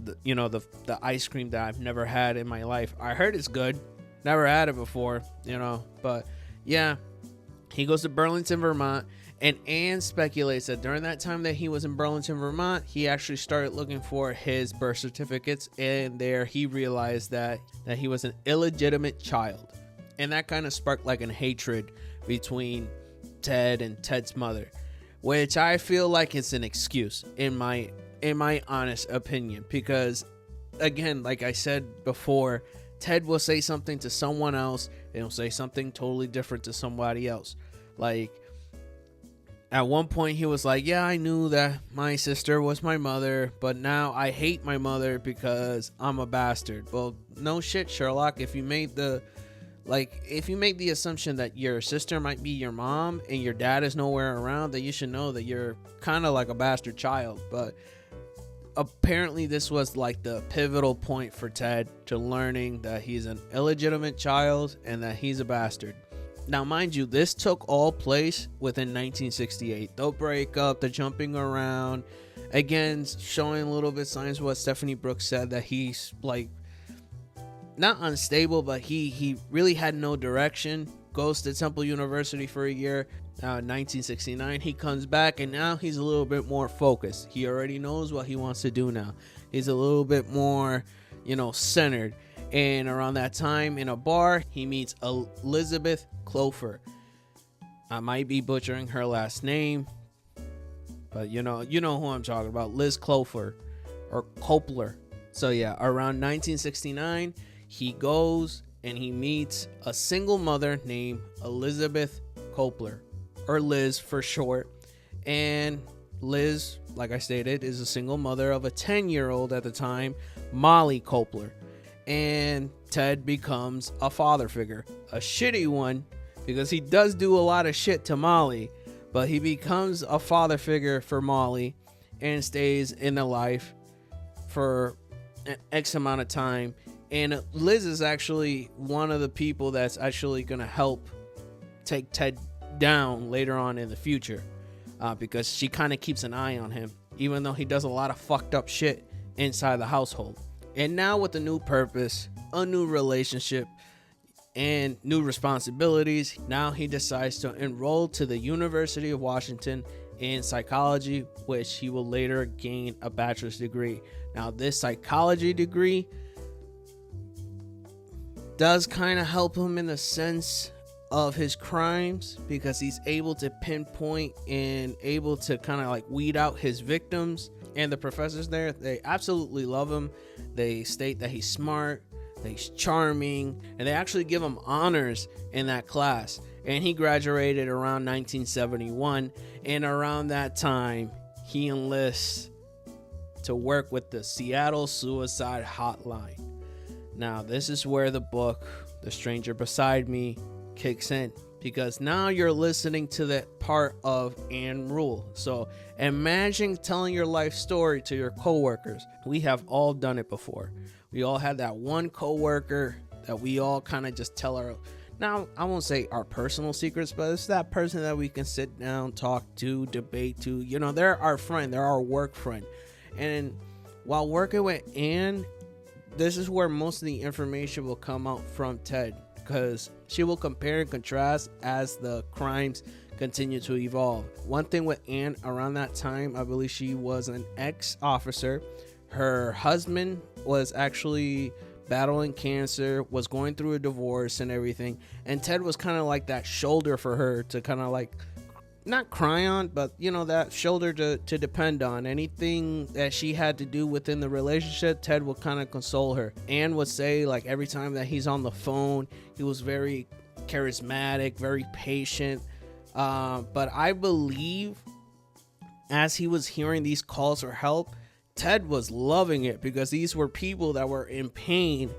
The ice cream that I've never had in my life. I heard it's good. Never had it before, you know. But yeah, he goes to Burlington, Vermont. And Anne speculates that during that time that he was in Burlington, Vermont, he actually started looking for his birth certificates. And there he realized that he was an illegitimate child. And that kind of sparked like a hatred between Ted and Ted's mother, which I feel like it's an excuse in my honest opinion, because again, like I said before, Ted will say something to someone else and he'll say something totally different to somebody else. Like at one point he was like, yeah, I knew that my sister was my mother, but now I hate my mother because I'm a bastard. Well, no shit, Sherlock. If you made the assumption that your sister might be your mom and your dad is nowhere around, then you should know that you're kind of like a bastard child. But apparently this was like the pivotal point for Ted to learning that he's an illegitimate child and that he's a bastard. Now, mind you, this took all place within 1968. The breakup, the jumping around, again, showing a little bit signs of what Stephanie Brooks said, that he's like not unstable, but he really had no direction. Goes to Temple University for a year. In 1969, he comes back, and now he's a little bit more focused. He already knows what he wants to do now. He's a little bit more, centered. And around that time, in a bar, he meets Elizabeth Clover. I might be butchering her last name, but you know who I'm talking about, Liz Clover or Copler. So yeah, around 1969, he goes and he meets a single mother named Elizabeth Copler, or Liz for short. And Liz, like I stated, is a single mother of a 10-year-old at the time, Molly Copler. And Ted becomes a father figure, a shitty one, because he does do a lot of shit to Molly, but he becomes a father figure for Molly and stays in the life for an X amount of time. And Liz is actually one of the people that's actually going to help take Ted down later on in the future, because she kind of keeps an eye on him, even though he does a lot of fucked up shit inside the household. And now with a new purpose, a new relationship, and new responsibilities, now he decides to enroll to the University of Washington in psychology, which he will later gain a bachelor's degree. Now, this psychology degree does kind of help him in the sense of his crimes, because he's able to pinpoint and able to kind of like weed out his victims. And the professors there, they absolutely love him. They state that he's smart, that he's charming, and they actually give him honors in that class. And he graduated around 1971, and around that time he enlists to work with the Seattle Suicide Hotline. Now this is where the book The Stranger Beside Me kicks in, because now you're listening to that part of Anne Rule. So imagine telling your life story to your coworkers. We have all done it before. We all had that one coworker that we all kind of just tell our, now I won't say our personal secrets, but it's that person that we can sit down, talk to, debate to. You know, they're our friend, they're our work friend. And while working with Anne, this is where most of the information will come out from Ted, because she will compare and contrast as the crimes continue to evolve. One thing with Anne around that time, I believe she was an ex-officer. Her husband was actually battling cancer, was going through a divorce and everything. And Ted was kind of like that shoulder for her to kind of like, not cry on, but you know, that shoulder to depend on. Anything that she had to do within the relationship, Ted would kind of console her. Anne would say, like, every time that he's on the phone, he was very charismatic, very patient. But I believe as he was hearing these calls for help, Ted was loving it, because these were people that were in pain,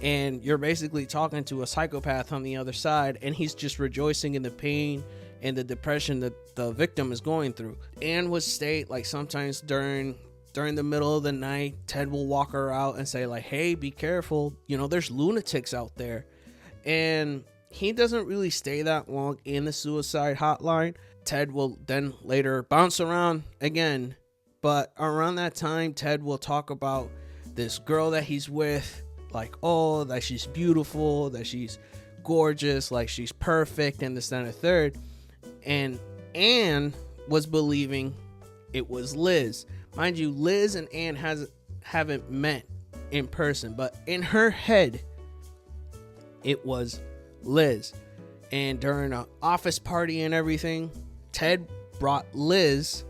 and you're basically talking to a psychopath on the other side, and he's just rejoicing in the pain and the depression that the victim is going through. Anne would state, like, sometimes during the middle of the night, Ted will walk her out and say, like, hey, be careful, you know, there's lunatics out there. And he doesn't really stay that long in the suicide hotline. Ted will then later bounce around again, but around that time, Ted will talk about this girl that he's with, like, oh, that she's beautiful, that she's gorgeous, like she's perfect, and this, that, and the third. And Anne was believing it was Liz. Mind you, Liz and Anne haven't met in person, but in her head, it was Liz. And during an office party and everything, Ted brought Liz,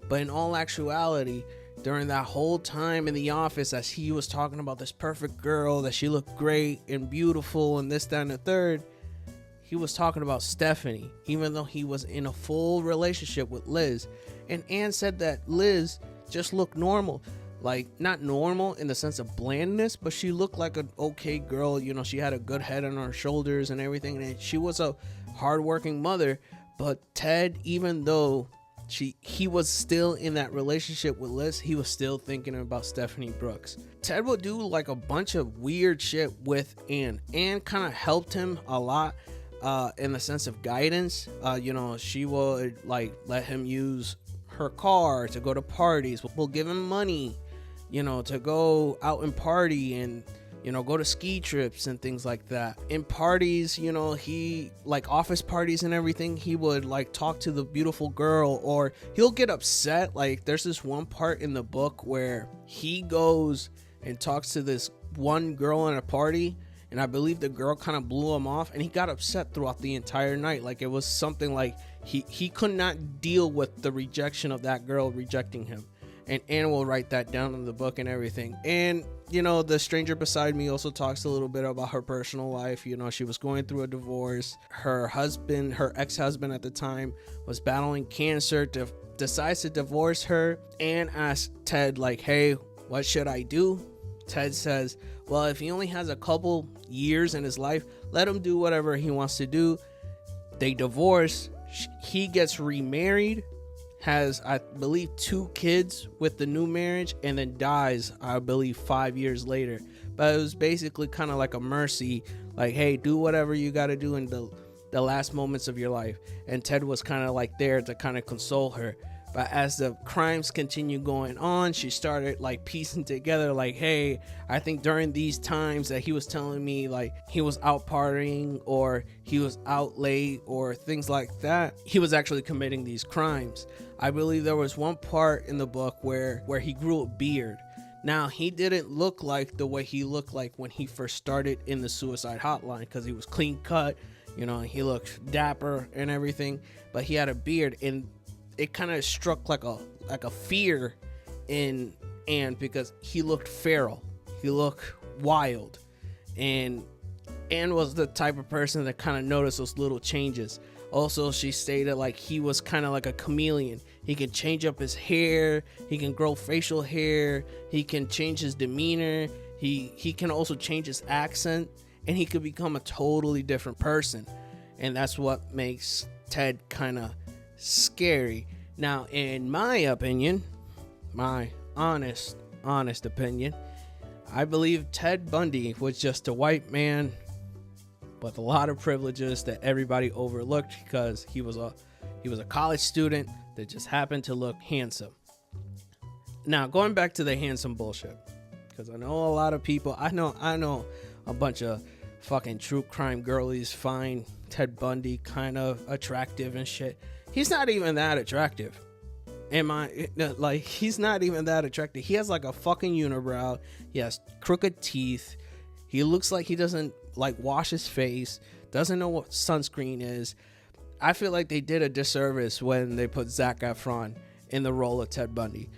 but in all actuality, during that whole time in the office, as he was talking about this perfect girl, that she looked great and beautiful and this, that, and the third, he was talking about Stephanie, even though he was in a full relationship with Liz. And Anne said that Liz just looked normal. Like, not normal in the sense of blandness, but she looked like an okay girl. You know, she had a good head on her shoulders and everything. And she was a hardworking mother. But Ted, even though he was still in that relationship with Liz, he was still thinking about Stephanie Brooks. Ted would do like a bunch of weird shit with Anne. Anne kind of helped him a lot. In the sense of guidance, you know, she would like let him use her car to go to parties. We'll give him money, you know, to go out and party and, you know, go to ski trips and things like that. In parties, you know, he, like office parties and everything, he would like talk to the beautiful girl, or he'll get upset. Like, there's this one part in the book where he goes and talks to this one girl at a party, and I believe the girl kind of blew him off, and he got upset throughout the entire night. Like, it was something like he could not deal with the rejection of that girl rejecting him. And Anne will write that down in the book and everything. And, you know, The Stranger Beside Me also talks a little bit about her personal life. You know, she was going through a divorce. Her ex-husband at the time, was battling cancer, decides to divorce her. Anne asks Ted, like, hey, what should I do? Ted says, well, if he only has a couple years in his life, let him do whatever he wants to do. They divorce. He gets remarried, has, I believe, 2 kids with the new marriage, and then dies, I believe, 5 years later. But it was basically kind of like a mercy, like, hey, do whatever you got to do in the last moments of your life. And Ted was kind of like there to kind of console her. But as the crimes continue going on, she started like piecing together, like, hey, I think during these times that he was telling me, like, he was out partying or he was out late or things like that, he was actually committing these crimes. I believe there was one part in the book where he grew a beard. Now, he didn't look like the way he looked like when he first started in the suicide hotline, because he was clean cut, you know, he looked dapper and everything, but he had a beard, and it kind of struck like a fear in Anne, because he looked feral, he looked wild, and Anne was the type of person that kind of noticed those little changes. Also, she stated like he was kind of like a chameleon. He can change up his hair, he can grow facial hair, he can change his demeanor, he can also change his accent, and he could become a totally different person. And that's what makes Ted kind of scary. Now, in my opinion, my honest opinion, I believe Ted Bundy was just a white man with a lot of privileges that everybody overlooked, because he was a college student that just happened to look handsome. Now, going back to the handsome bullshit, because I know a lot of people, I know a bunch of fucking true crime girlies find Ted Bundy kind of attractive and shit. He's not even that attractive. He's not even that attractive. He has like a fucking unibrow. He has crooked teeth. He looks like he doesn't like wash his face, doesn't know what sunscreen is. I feel like they did a disservice when they put Zac Efron in the role of Ted Bundy.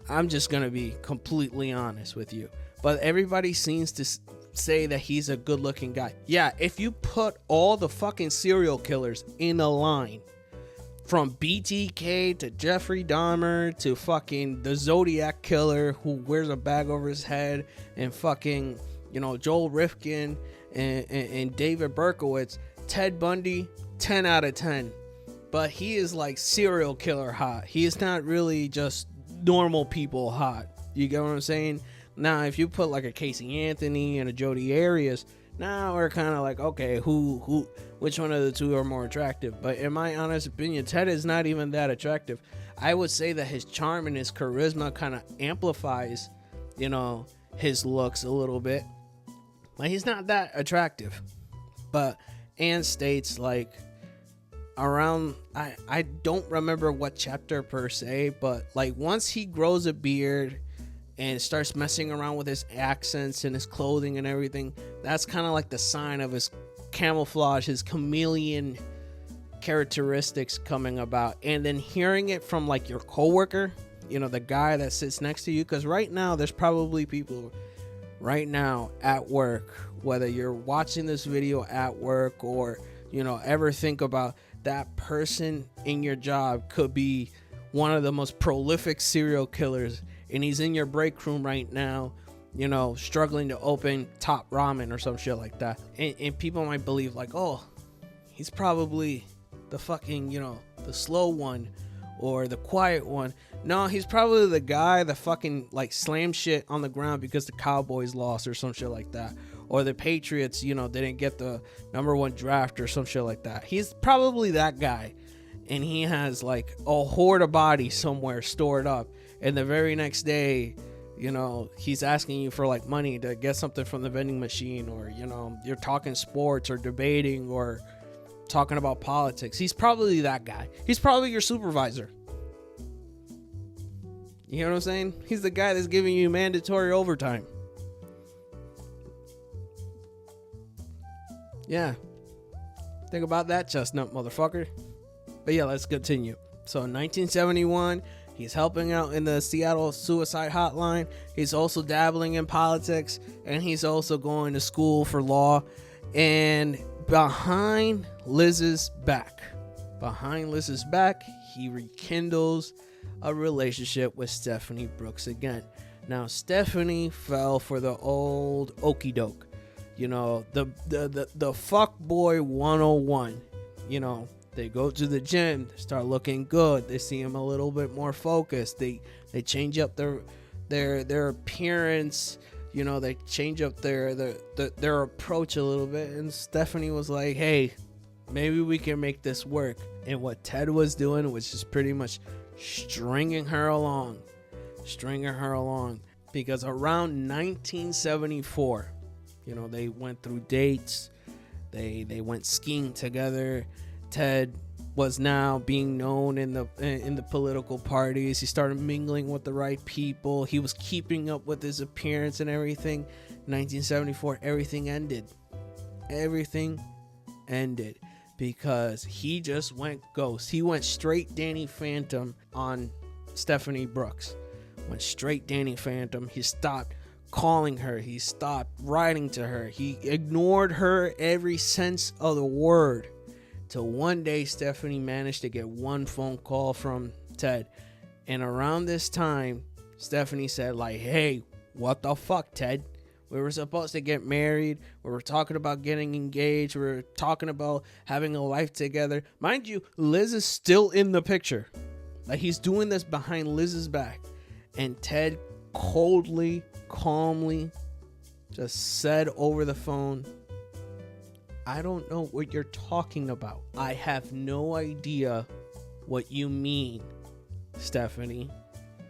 I'm just gonna be completely honest with you. But everybody seems to say that he's a good looking guy. Yeah, if you put all the fucking serial killers in a line, from BTK to Jeffrey Dahmer to fucking the Zodiac killer who wears a bag over his head, and fucking, you know, Joel Rifkin and David Berkowitz, Ted Bundy, 10 out of 10. But he is like serial killer hot. He is not really just normal people hot. You get what I'm saying? Now, if you put like a Casey Anthony and a Jodi Arias, now we're kind of like, okay, which one of the two are more attractive? But in my honest opinion, Ted is not even that attractive. I would say that his charm and his charisma kind of amplifies, you know, his looks a little bit. Like, he's not that attractive. But Anne states, like, around, I don't remember what chapter per se, but like once he grows a beard and starts messing around with his accents and his clothing and everything, that's kind of like the sign of his camouflage, his chameleon characteristics coming about. And then hearing it from like your coworker, you know, the guy that sits next to you, because right now there's probably people right now at work, whether you're watching this video at work or, you know, ever think about that person in your job could be one of the most prolific serial killers, and he's in your break room right now, you know, struggling to open Top Ramen or some shit like that. And people might believe like, oh, he's probably the fucking, you know, the slow one or the quiet one. No, he's probably the guy that fucking like slammed shit on the ground because the Cowboys lost or some shit like that. Or the Patriots, you know, didn't get the #1 draft or some shit like that. He's probably that guy. And he has like a hoard of bodies somewhere stored up. And the very next day, you know, he's asking you for like money to get something from the vending machine, or, you know, you're talking sports or debating or talking about politics. He's probably that guy. He's probably your supervisor. You know what I'm saying? He's the guy that's giving you mandatory overtime. Yeah. Think about that, chestnut motherfucker. But yeah, let's continue. So in 1971, he's helping out in the Seattle suicide hotline. He's also dabbling in politics, and he's also going to school for law. And behind Liz's back, he rekindles a relationship with Stephanie Brooks again. Now, Stephanie fell for the old okey doke. You know, the fuck boy 101. You know, they go to the gym, they start looking good, they see him a little bit more focused, they change up their appearance, you know, they change up their approach a little bit. And Stephanie was like, hey, maybe we can make this work. And what Ted was doing was just pretty much stringing her along, because around 1974, you know, they went through dates, they went skiing together. Ted was now being known in the political parties. He started mingling with the right people. He was keeping up with his appearance and everything. 1974, everything ended. Everything ended because he just went ghost. He went straight Danny Phantom on Stephanie Brooks. Went straight Danny Phantom. He stopped calling her. He stopped writing to her. He ignored her every sense of the word. Till one day Stephanie managed to get one phone call from Ted. And around this time, Stephanie said, like, hey, what the fuck, Ted? We were supposed to get married. We were talking about getting engaged. We were talking about having a life together. Mind you, Liz is still in the picture. Like, he's doing this behind Liz's back. And Ted coldly, calmly just said over the phone, I don't know what you're talking about. I have no idea what you mean, Stephanie.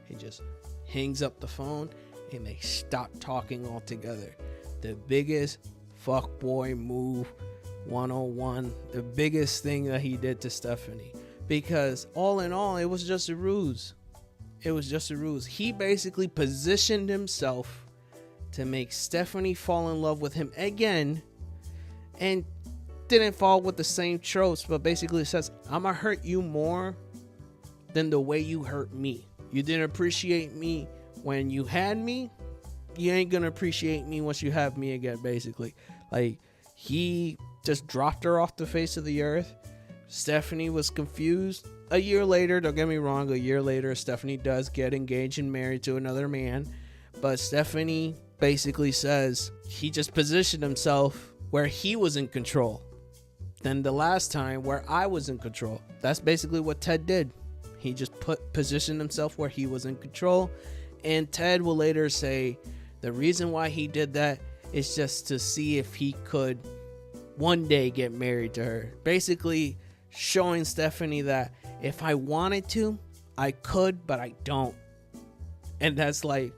He just hangs up the phone and they stop talking altogether. The biggest fuckboy move 101. The biggest thing that he did to Stephanie. Because all in all, it was just a ruse. It was just a ruse. He basically positioned himself to make Stephanie fall in love with him again, and didn't fall with the same tropes, but basically says, I'm gonna hurt you more than the way you hurt me. You didn't appreciate me when you had me. You ain't gonna appreciate me once you have me again, basically. Like, he just dropped her off the face of the earth. Stephanie was confused. A year later, don't get me wrong, a year later, Stephanie does get engaged and married to another man. But Stephanie basically says he just positioned himself where he was in control than the last time where I was in control. That's basically what Ted did. He just positioned himself where he was in control. And Ted will later say the reason why he did that is just to see if he could one day get married to her. Basically showing Stephanie that if I wanted to, I could, but I don't. And that's like,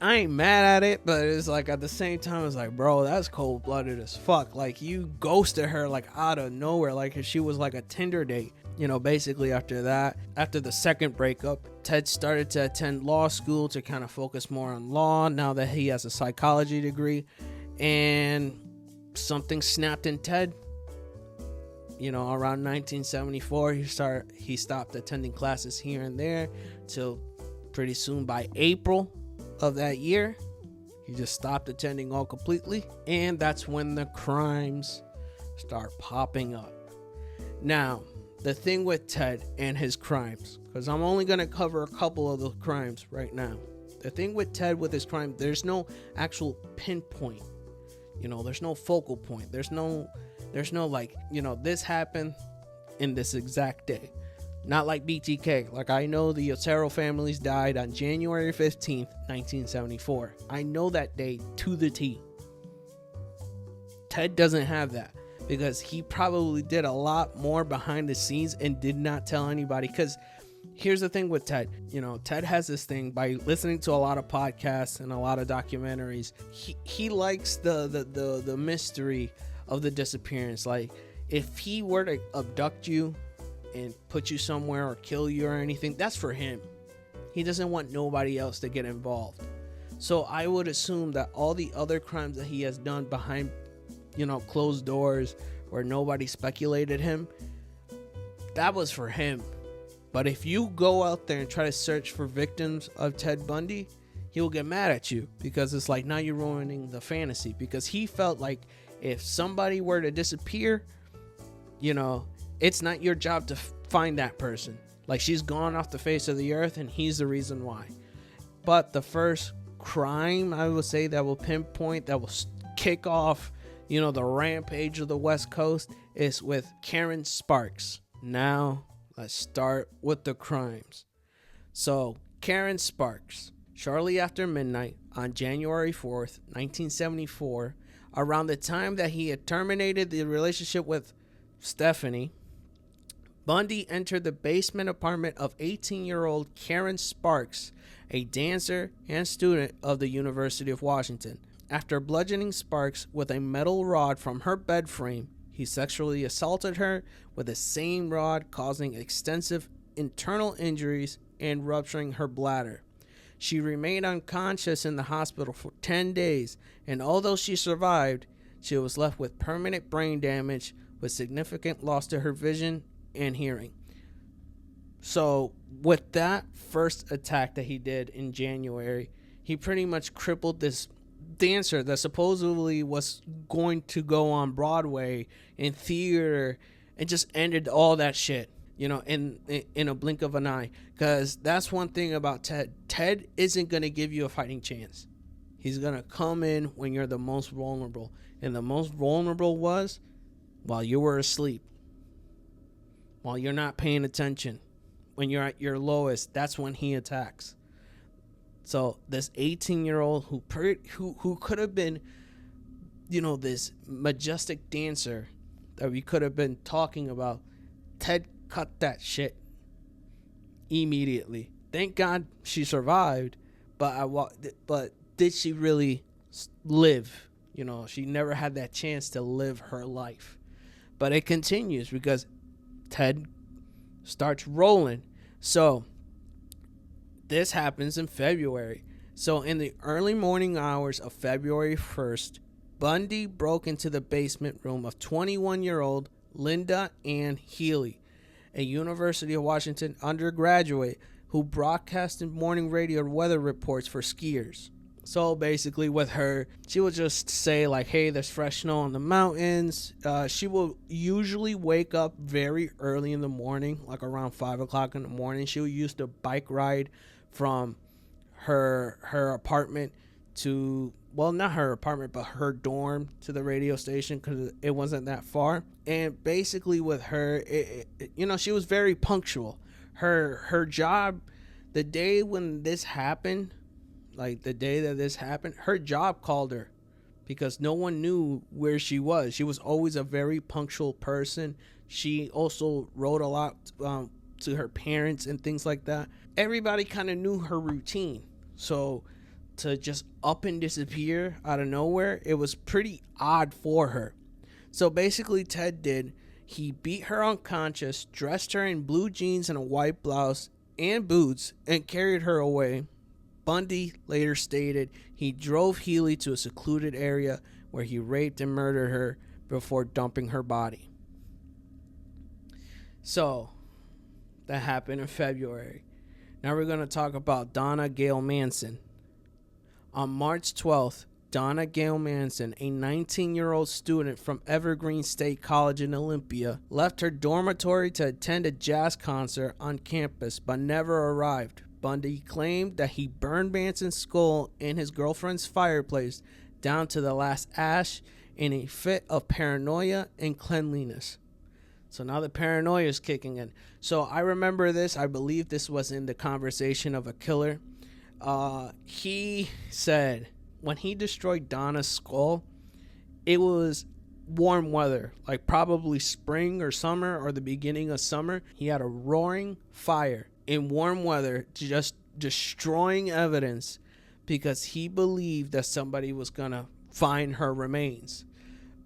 I ain't mad at it, but it's like at the same time, it's like, bro, that's cold-blooded as fuck. Like, you ghosted her like out of nowhere, like if she was like a Tinder date. You know, basically after that, after the second breakup, Ted started to attend law school to kind of focus more on law now that he has a psychology degree. And something snapped in Ted. You know, around 1974, he stopped attending classes here and there till pretty soon by April of that year, he just stopped attending all completely. And that's when the crimes start popping up. Now, the thing with Ted and his crimes, because I'm only going to cover a couple of the crimes right now. The thing with Ted with his crime, there's no actual pinpoint. You know, there's no focal point. There's no like, you know, this happened in this exact day. Not like BTK. Like, I know the Otero families died on January 15th, 1974. I know that day to the T. Ted doesn't have that because he probably did a lot more behind the scenes and did not tell anybody. Because here's the thing with Ted. You know, Ted has this thing by listening to a lot of podcasts and a lot of documentaries. He likes the mystery of the disappearance. Like, if he were to abduct you and put you somewhere or kill you or anything, that's for him. He doesn't want nobody else to get involved. So I would assume that all the other crimes that he has done behind, you know, closed doors where nobody speculated him, that was for him. But if you go out there and try to search for victims of Ted Bundy, he will get mad at you because it's like, now you're ruining the fantasy. Because he felt like if somebody were to disappear, you know, it's not your job to find that person. Like, she's gone off the face of the earth and he's the reason why. But the first crime, I would say, that will pinpoint, that will kick off, you know, the rampage of the West Coast is with Karen Sparks. Now, let's start with the crimes. So, Karen Sparks, shortly after midnight on January 4th, 1974, around the time that he had terminated the relationship with Stephanie, Bundy entered the basement apartment of 18-year-old Karen Sparks, a dancer and student of the University of Washington. After bludgeoning Sparks with a metal rod from her bed frame, He sexually assaulted her with the same rod, causing extensive internal injuries and rupturing her bladder. She remained unconscious in the hospital for 10 days, and although she survived, she was left with permanent brain damage with significant loss to her vision and hearing. So with that first attack that he did in January, he pretty much crippled this dancer that supposedly was going to go on Broadway and theater, and just ended all that shit, you know, in a blink of an eye. Because that's one thing about Ted. Ted isn't going to give you a fighting chance. He's going to come in when you're the most vulnerable. And the most vulnerable was while you were asleep, while you're not paying attention, when you're at your lowest. That's when he attacks. So this 18-year-old who could have been, you know, this majestic dancer that we could have been talking about, Ted cut that shit immediately. Thank God she survived, but did she really live? You know, she never had that chance to live her life. But it continues because Ted starts rolling. So this happens in February. So in the early morning hours of February 1st, Bundy broke into the basement room of 21-year-old Linda Ann Healy, a University of Washington undergraduate who broadcasted morning radio weather reports for skiers. So basically with her, she would just say like, hey, there's fresh snow on the mountains. She will usually wake up very early in the morning, like around 5 o'clock in the morning. She would use the bike ride from her apartment to, well, not her apartment, but her dorm to the radio station, because it wasn't that far. And basically with her, you know, she was very punctual. Her job, the day when this happened, like the day that this happened, her job called her because no one knew where she was. She was always a very punctual person. She also wrote a lot to her parents and things like that. Everybody kind of knew her routine. So to just up and disappear out of nowhere, it was pretty odd for her. So basically he beat her unconscious, dressed her in blue jeans and a white blouse and boots, and carried her away. Bundy later stated he drove Healy to a secluded area where he raped and murdered her before dumping her body. So that happened in February. Now we're going to talk about Donna Gail Manson. On March 12th, Donna Gail Manson, a 19-year-old student from Evergreen State College in Olympia, left her dormitory to attend a jazz concert on campus but never arrived. Bundy claimed that he burned Manson's skull in his girlfriend's fireplace down to the last ash in a fit of paranoia and cleanliness. So now the paranoia is kicking in. So I remember this. I believe this was in the Conversation of a Killer. He said when he destroyed Donna's skull, it was warm weather, like probably spring or summer or the beginning of summer. He had a roaring fire in warm weather, just destroying evidence because he believed that somebody was gonna find her remains.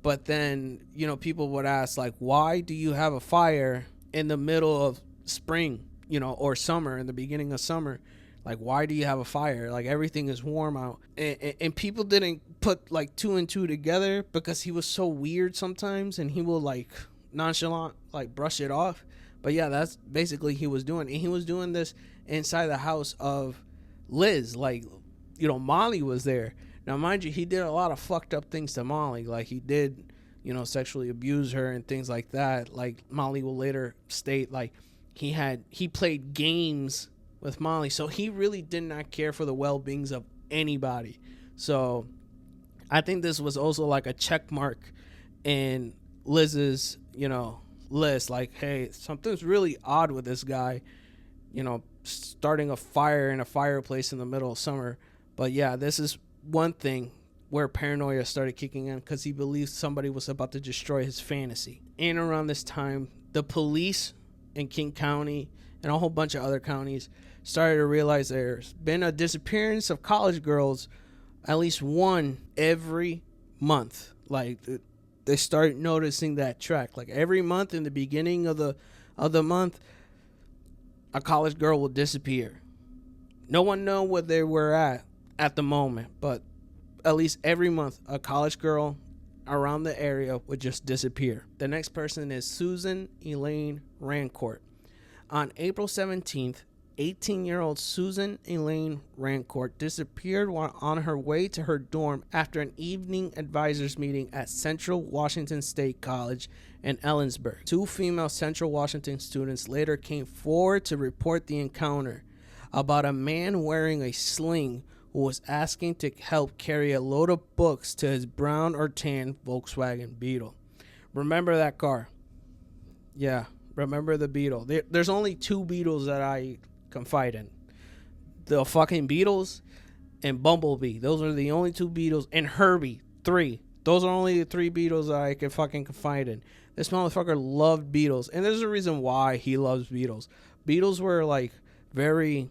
But then, you know, people would ask, like, why do you have a fire in the middle of spring, you know, or summer, in the beginning of summer? Like, why do you have a fire? Like, everything is warm out. And people didn't put, like, two and two together because he was so weird sometimes, and he will, like, nonchalant, like, brush it off. But, yeah, that's basically he was doing. And he was doing this inside the house of Liz. Like, you know, Molly was there. Now, mind you, he did a lot of fucked up things to Molly. Like, he did, you know, sexually abuse her and things like that. Like, Molly will later state, like, he played games with Molly. So he really did not care for the well-beings of anybody. So I think this was also like a check mark in Liz's, you know, list. Like, hey, something's really odd with this guy, you know, starting a fire in a fireplace in the middle of summer. But yeah, this is one thing where paranoia started kicking in because he believed somebody was about to destroy his fantasy. And around this time, the police in King County and a whole bunch of other counties started to realize there's been a disappearance of college girls, at least one every month. Like, they start noticing that track. Like every month in the beginning of the month, a college girl will disappear. No one know where they were at the moment, but at least every month a college girl around the area would just disappear. The next person is Susan Elaine Rancourt. On April 17th, 18-year-old Susan Elaine Rancourt disappeared while on her way to her dorm after an evening advisors meeting at Central Washington State College in Ellensburg. 2 female Central Washington students later came forward to report the encounter about a man wearing a sling who was asking to help carry a load of books to his brown or tan Volkswagen Beetle. Remember that car? Yeah, remember the Beetle. There's only 2 Beetles that I confide in. The fucking Beatles and Bumblebee. Those are the only 2 Beetles. And Herbie, 3. Those are only the 3 Beetles that I can fucking confide in. This motherfucker loved Beetles. And there's a reason why he loves Beetles. Beetles were like very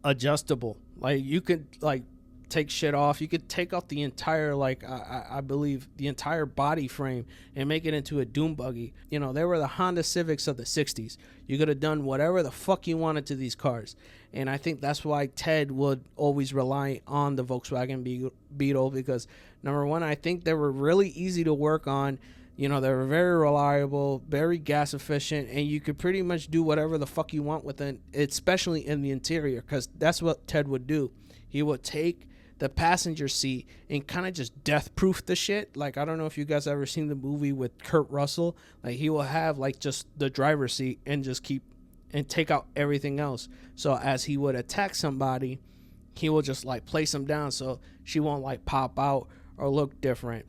adjustable. Like you could like take shit off. You could take off the entire I believe the entire body frame and make it into a dune buggy. You know, they were the Honda Civics of the 60s. You could have done whatever the fuck you wanted to these cars. And I think that's why Ted would always rely on the Volkswagen Beetle because, number one, I think they were really easy to work on. You know, they were very reliable, very gas efficient, and you could pretty much do whatever the fuck you want with it, especially in the interior, because that's what Ted would do. He would take the passenger seat and kind of just death-proof the shit. Like, I don't know if you guys ever seen the movie with Kurt Russell. Like, he will have, like, just the driver's seat and just keep and take out everything else. So as he would attack somebody, he will just, like, place them down so she won't, like, pop out or look different,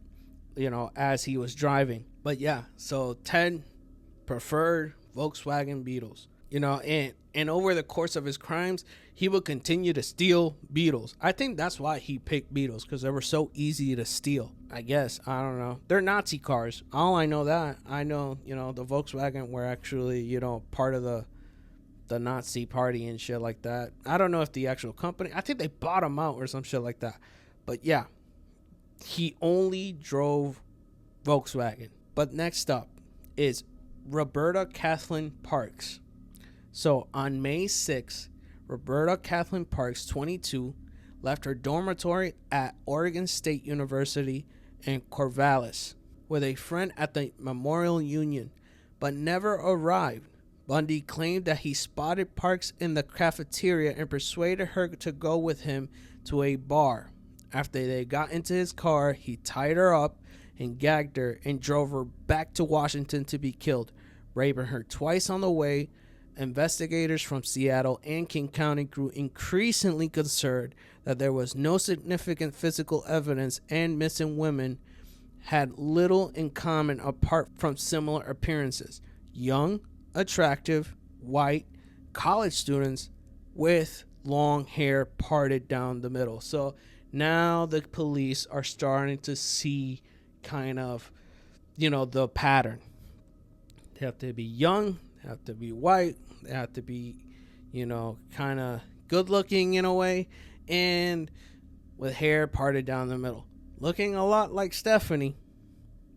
you know, as he was driving. But yeah, so Ted preferred Volkswagen Beetles, you know, and over the course of his crimes, he would continue to steal Beetles. I think that's why he picked Beetles, because they were so easy to steal, I guess. I don't know. They're Nazi cars. All I know that. I know, you know, the Volkswagen were actually, you know, part of the Nazi party and shit like that. I don't know if the actual company, I think they bought them out or some shit like that. But yeah, he only drove Volkswagen. But next up is Roberta Kathleen Parks. So on May 6th, Roberta Kathleen Parks, 22, left her dormitory at Oregon State University in Corvallis with a friend at the Memorial Union, but never arrived. Bundy claimed that he spotted Parks in the cafeteria and persuaded her to go with him to a bar. After they got into his car, he tied her up and gagged her and drove her back to Washington to be killed, raping her twice on the way. Investigators from Seattle and King County grew increasingly concerned that there was no significant physical evidence and missing women had little in common apart from similar appearances. Young, attractive, white, college students with long hair parted down the middle. So now the police are starting to see kind of, you know, the pattern. They have to be young, they have to be white, they have to be, you know, kind of good looking in a way, and with hair parted down the middle, looking a lot like Stephanie.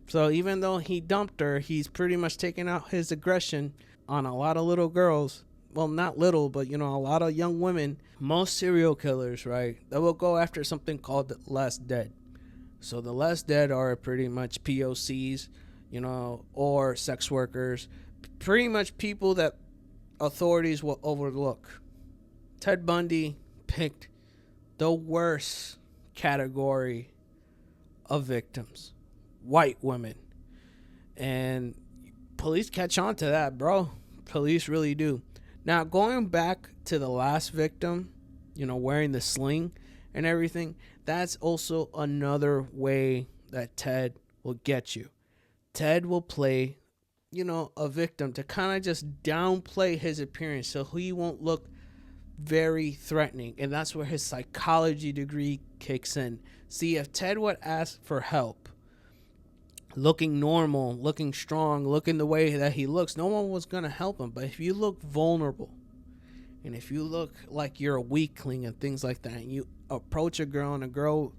So even though he dumped her, he's pretty much taking out his aggression on a lot of little girls. Well, not little, but, you know, a lot of young women. Most serial killers, right, they will go after something called the less dead. So the less dead are pretty much POCs, you know, or sex workers, pretty much people that authorities will overlook. Ted Bundy picked the worst category of victims, white women. And police catch on to that, bro. Police really do. Now, going back to the last victim, you know, wearing the sling and everything, that's also another way that Ted will get you. Ted will play, you know, a victim to kind of just downplay his appearance so he won't look very threatening. And that's where his psychology degree kicks in. See, if Ted would ask for help, looking normal, looking strong, looking the way that he looks, no one was going to help him. But if you look vulnerable, and if you look like you're a weakling and things like that, and you approach a girl and a girl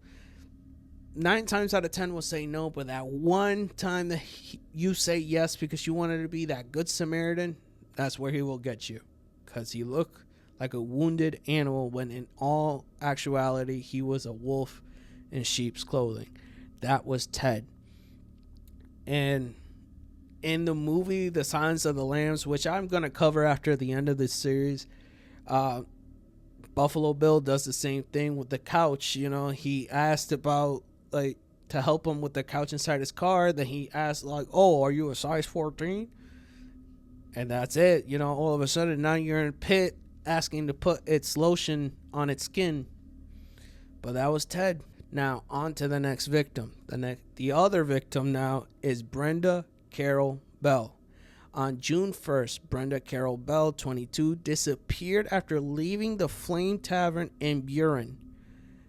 9 times out of 10 will say no, but that one time that you say yes because you wanted to be that good Samaritan, that's where he will get you. Because he looked like a wounded animal when in all actuality he was a wolf in sheep's clothing. That was Ted. And in the movie The Silence of the Lambs, which I'm going to cover after the end of this series, Buffalo Bill does the same thing with the couch. You know, he asked about, like, to help him with the couch inside his car. Then he asked, like, oh, are you a size 14? And that's it. You know, all of a sudden now you're in a pit asking to put its lotion on its skin. But that was Ted. Now, on to the next victim. The other victim now is Brenda Carol Bell. On June 1st, Brenda Carol Bell, 22, disappeared after leaving the Flame Tavern in Buren.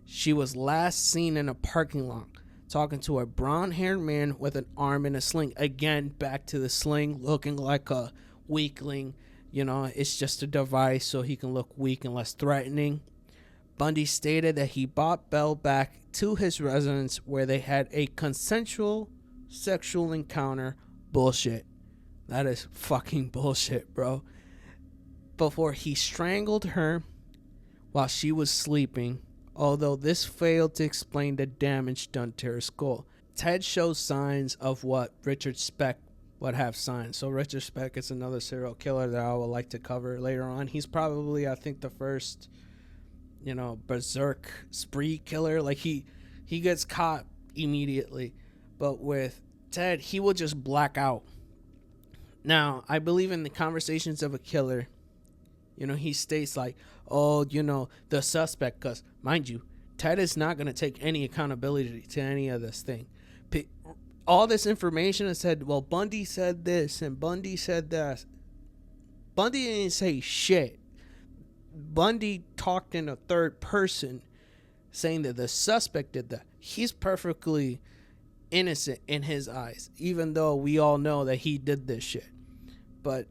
She was last seen in a parking lot talking to a brown-haired man with an arm in a sling. Again, back to the sling, looking like a weakling. You know, it's just a device so he can look weak and less threatening. Bundy stated that he brought Bell back to his residence where they had a consensual sexual encounter. Bullshit. That is fucking bullshit, bro. Before he strangled her while she was sleeping, although this failed to explain the damage done to her skull. Ted shows signs of what Richard Speck would have signs. So Richard Speck is another serial killer that I would like to cover later on. He's probably, I think, the first, you know, berserk spree killer. Like, he gets caught immediately. But with Ted, he will just black out. Now, I believe in the Conversations of a Killer, you know, he states like, oh, you know, the suspect, because, mind you, Ted is not going to take any accountability to any of this thing. All this information is said, well, Bundy said this and Bundy said that. Bundy didn't say shit. Bundy talked in a third person saying that the suspect did that. He's perfectly innocent in his eyes, even though we all know that he did this shit. But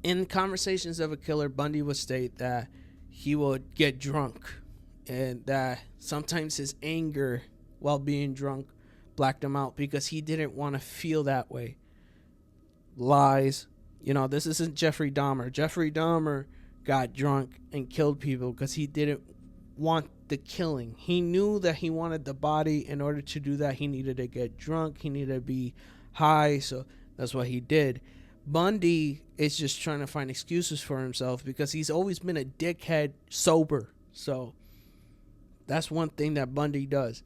in Conversations of a Killer, Bundy would state that he would get drunk and that sometimes his anger while being drunk blacked him out because he didn't want to feel that way. Lies. You know, this isn't Jeffrey Dahmer. Jeffrey Dahmer got drunk and killed people because he didn't want the killing. He knew that he wanted the body. In order to do that, he needed to get drunk. He needed to be high. So that's what he did. Bundy is just trying to find excuses for himself because he's always been a dickhead sober. So that's one thing that Bundy does.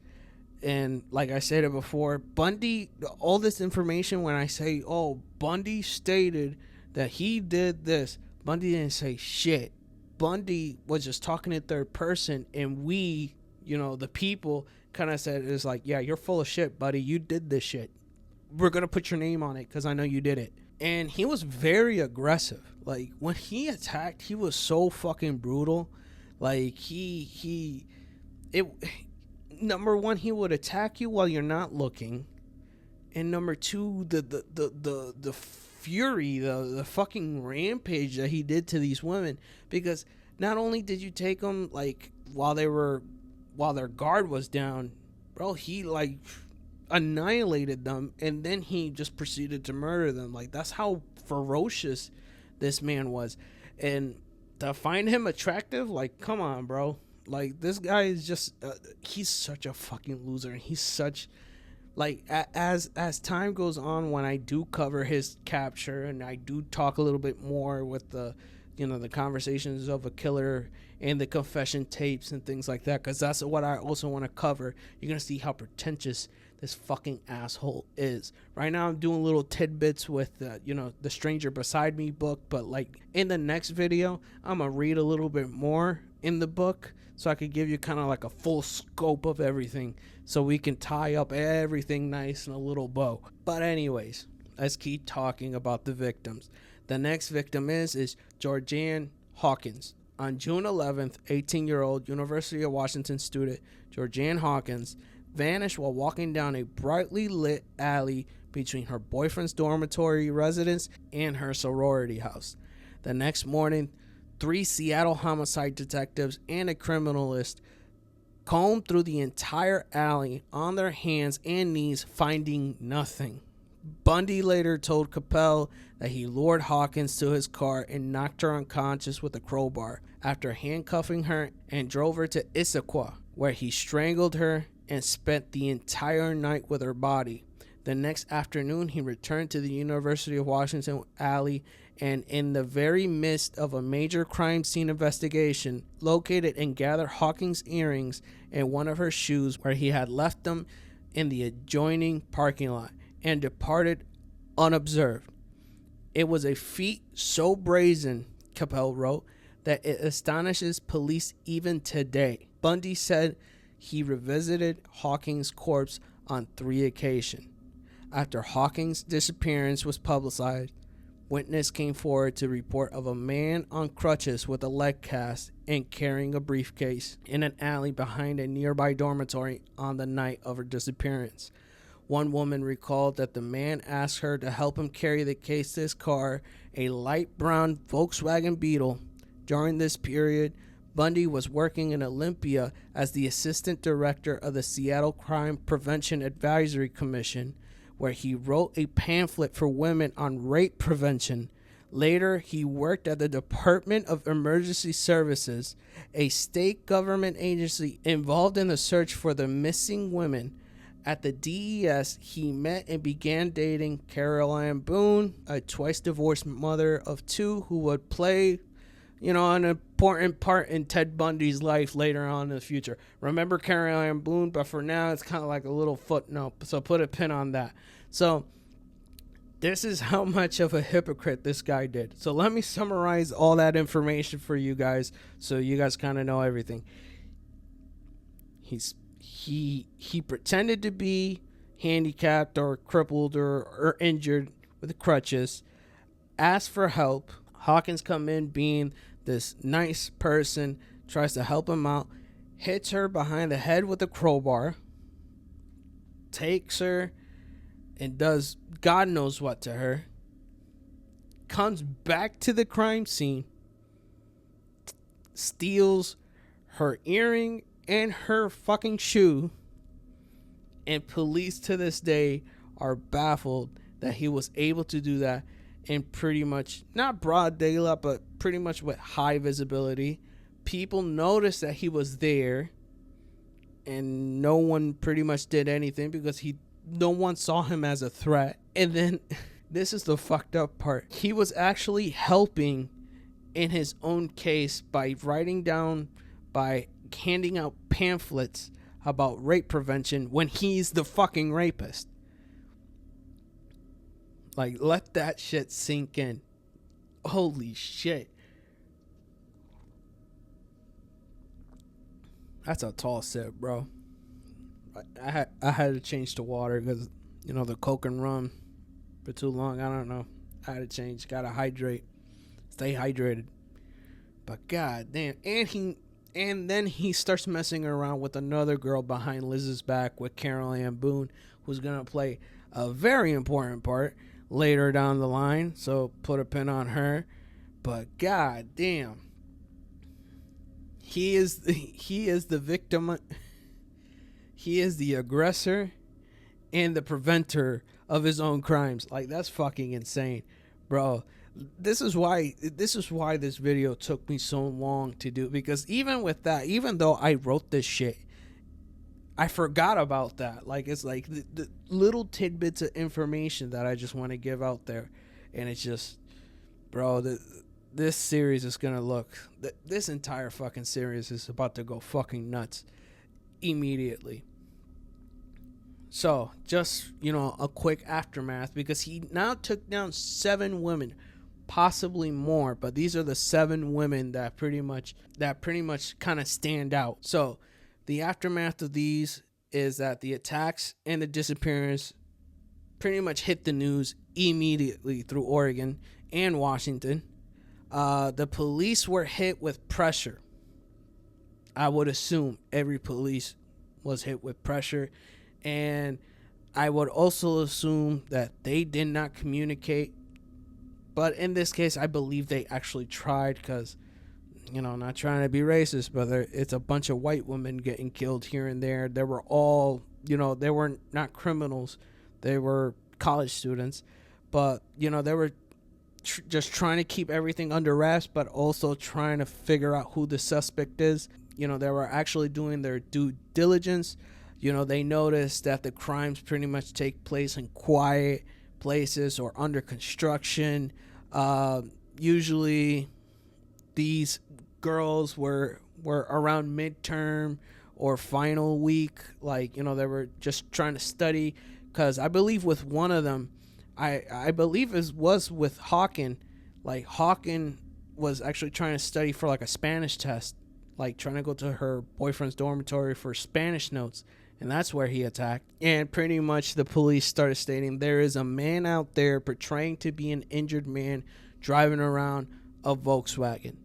And like I said it before, Bundy, all this information, when I say, oh, Bundy stated that he did this, Bundy didn't say shit. Bundy was just talking in third person, and we, you know, the people kind of said, it's like, yeah, you're full of shit, buddy. You did this shit. We're going to put your name on it because I know you did it. And he was very aggressive. Like, when he attacked, he was so fucking brutal. Like, number one, he would attack you while you're not looking. And number two, the fury, the fucking rampage that he did to these women. Because not only did you take them, like, while their guard was down, bro, he, like, annihilated them, and then he just proceeded to murder them. Like, that's how ferocious this man was. And to find him attractive, like, come on, bro. Like, this guy is just he's such a fucking loser. And he's such, like, as time goes on, when I do cover his capture and I do talk a little bit more with the, you know, the Conversations of a Killer and the confession tapes and things like that, because that's what I also want to cover. You're gonna see how pretentious this fucking asshole is. Right now I'm doing little tidbits with you know, the Stranger Beside Me book, but like in the next video I'm gonna read a little bit more in the book so I could give you kind of like a full scope of everything, so we can tie up everything nice in a little bow. But anyways, let's keep talking about the victims. The next victim is Georgianne Hawkins. On June 11th, 18-year-old University of Washington student Georgianne Hawkins vanished while walking down a brightly lit alley between her boyfriend's dormitory residence and her sorority house. The next morning, 3 Seattle homicide detectives and a criminalist combed through the entire alley on their hands and knees, finding nothing. Bundy later told Capel that he lured Hawkins to his car and knocked her unconscious with a crowbar after handcuffing her and drove her to Issaquah, where he strangled her and spent the entire night with her body. The next afternoon, he returned to the University of Washington alley and, in the very midst of a major crime scene investigation, located and gathered Hawkins' earrings and one of her shoes where he had left them in the adjoining parking lot, and departed unobserved. It was a feat so brazen, Capel wrote, that it astonishes police even today. Bundy said he revisited Hawkins' corpse on 3 occasions. After Hawkins' disappearance was publicized, witness came forward to report of a man on crutches with a leg cast and carrying a briefcase in an alley behind a nearby dormitory on the night of her disappearance. One woman recalled that the man asked her to help him carry the case to his car, a light brown Volkswagen Beetle. During this period, Bundy was working in Olympia as the assistant director of the Seattle Crime Prevention Advisory Commission, where he wrote a pamphlet for women on rape prevention. Later, he worked at the Department of Emergency Services, a state government agency involved in the search for the missing women. At the DES, he met and began dating Carol Ann Boone, a twice-divorced mother of 2 who would play, an important part in Ted Bundy's life later on in the future. Remember Carol Ann Boone, but for now, it's kind of like a little footnote, so put a pin on that. So, this is how much of a hypocrite this guy did. So, let me summarize all that information for you guys, so you guys kind of know everything. He pretended to be handicapped or crippled or injured with crutches, asked for help. Hawkins come in being this nice person, tries to help him out, hits her behind the head with a crowbar, takes her and does God knows what to her, comes back to the crime scene, steals her earring and her fucking shoe, and police to this day are baffled that he was able to do that in pretty much not broad daylight, but pretty much with high visibility. People noticed that he was there, and no one pretty much did anything because no one saw him as a threat. And then this is the fucked up part. He was actually helping in his own case by handing out pamphlets about rape prevention when he's the fucking rapist. Like, let that shit sink in. Holy shit. That's a tall sip, bro. I had to change to water because, the Coke and rum for too long. I don't know. I had to change. Gotta hydrate. Stay hydrated. But god damn. And then he starts messing around with another girl behind Liz's back with Carol Ann Boone, who's going to play a very important part later down the line. So put a pin on her. But god damn. He is the victim. He is the aggressor and the preventer of his own crimes. Like, that's fucking insane, bro. This is why this video took me so long to do, because even with that, even though I wrote this shit, I forgot about that. Like, it's like the little tidbits of information that I just want to give out there, and it's just, bro, this series is gonna this entire fucking series is about to go fucking nuts immediately. So, just, a quick aftermath, because he now took down 7 women, possibly more, but these are the 7 women that pretty much kind of stand out. So, the aftermath of these is that the attacks and the disappearance pretty much hit the news immediately through Oregon and Washington. The police were hit with pressure. I would assume every police was hit with pressure. And I would also assume that they did not communicate. But in this case, I believe they actually tried, because not trying to be racist, but it's a bunch of white women getting killed here and there. They were all, they were not criminals. They were college students, but, they were just trying to keep everything under wraps, but also trying to figure out who the suspect is. They were actually doing their due diligence. They noticed that the crimes pretty much take place in quiet places or under construction. Usually these girls were around midterm or final week. Like, they were just trying to study. Because I believe with one of them, I believe it was with Hawken. Like, Hawken was actually trying to study for like a Spanish test. Like, trying to go to her boyfriend's dormitory for Spanish notes. And that's where he attacked. And pretty much the police started stating there is a man out there portraying to be an injured man driving around a Volkswagen.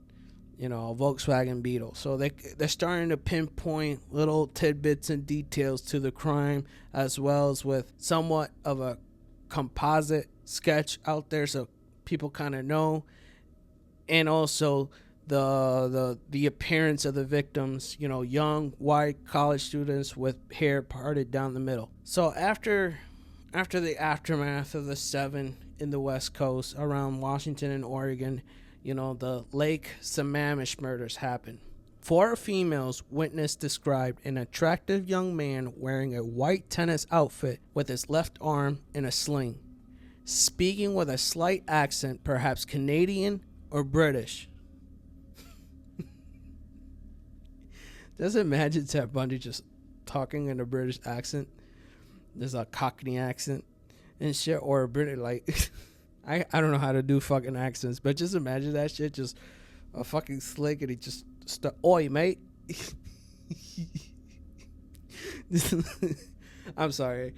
A Volkswagen Beetle. So they're starting to pinpoint little tidbits and details to the crime, as well as with somewhat of a composite sketch out there so people kind of know. And also the appearance of the victims, young white college students with hair parted down the middle. So after the aftermath of the 7 in the West Coast around Washington and Oregon, the Lake Sammamish murders happened. 4 females witness described an attractive young man wearing a white tennis outfit with his left arm in a sling, speaking with a slight accent, perhaps Canadian or British. Just imagine Ted Bundy just talking in a British accent. There's a Cockney accent and shit, or a British, like... I don't know how to do fucking accents, but just imagine that shit, just a fucking slick, and he just oi, mate. I'm sorry.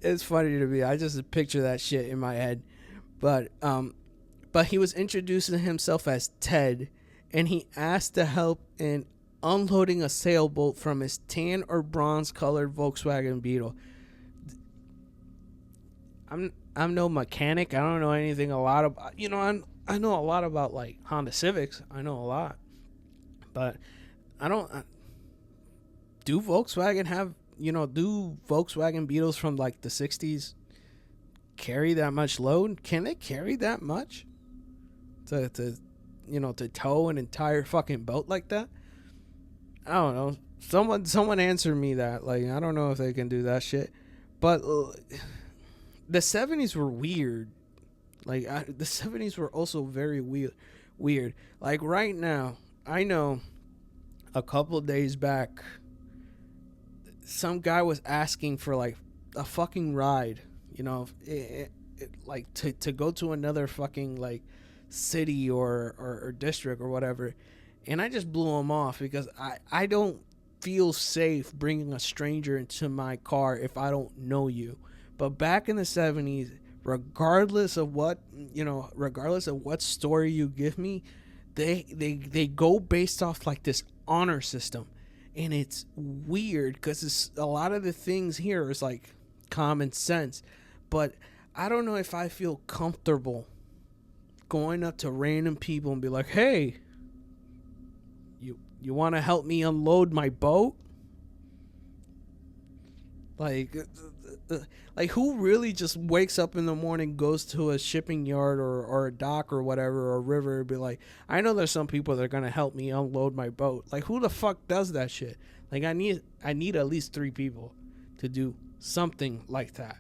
It's funny to me. I just picture that shit in my head. But he was introducing himself as Ted, and he asked to help in unloading a sailboat from his tan or bronze colored Volkswagen Beetle. I'm no mechanic. I don't know anything a lot about, I know a lot about like Honda Civics. I know a lot, but I don't, do Volkswagen have, do Volkswagen Beetles from like the 60s carry that much load? Can they carry that much to tow an entire fucking boat like that? I don't know. Someone answer me that. Like, I don't know if they can do that shit, but the 70s were weird. Like, the 70s were also very weird. Like, right now, I know a couple of days back, some guy was asking for, like, a fucking ride, like, to go to another fucking, like, city or district or whatever. And I just blew him off because I don't feel safe bringing a stranger into my car if I don't know you. But back in the 70s, regardless of what story you give me, they go based off like this honor system. And it's weird because a lot of the things here is like common sense. But I don't know if I feel comfortable going up to random people and be like, hey, you want to help me unload my boat? Like who really just wakes up in the morning, goes to a shipping yard or a dock or whatever, or a river, and be like, I know there's some people that are going to help me unload my boat. Like, who the fuck does that shit? Like, I need at least 3 people to do something like that.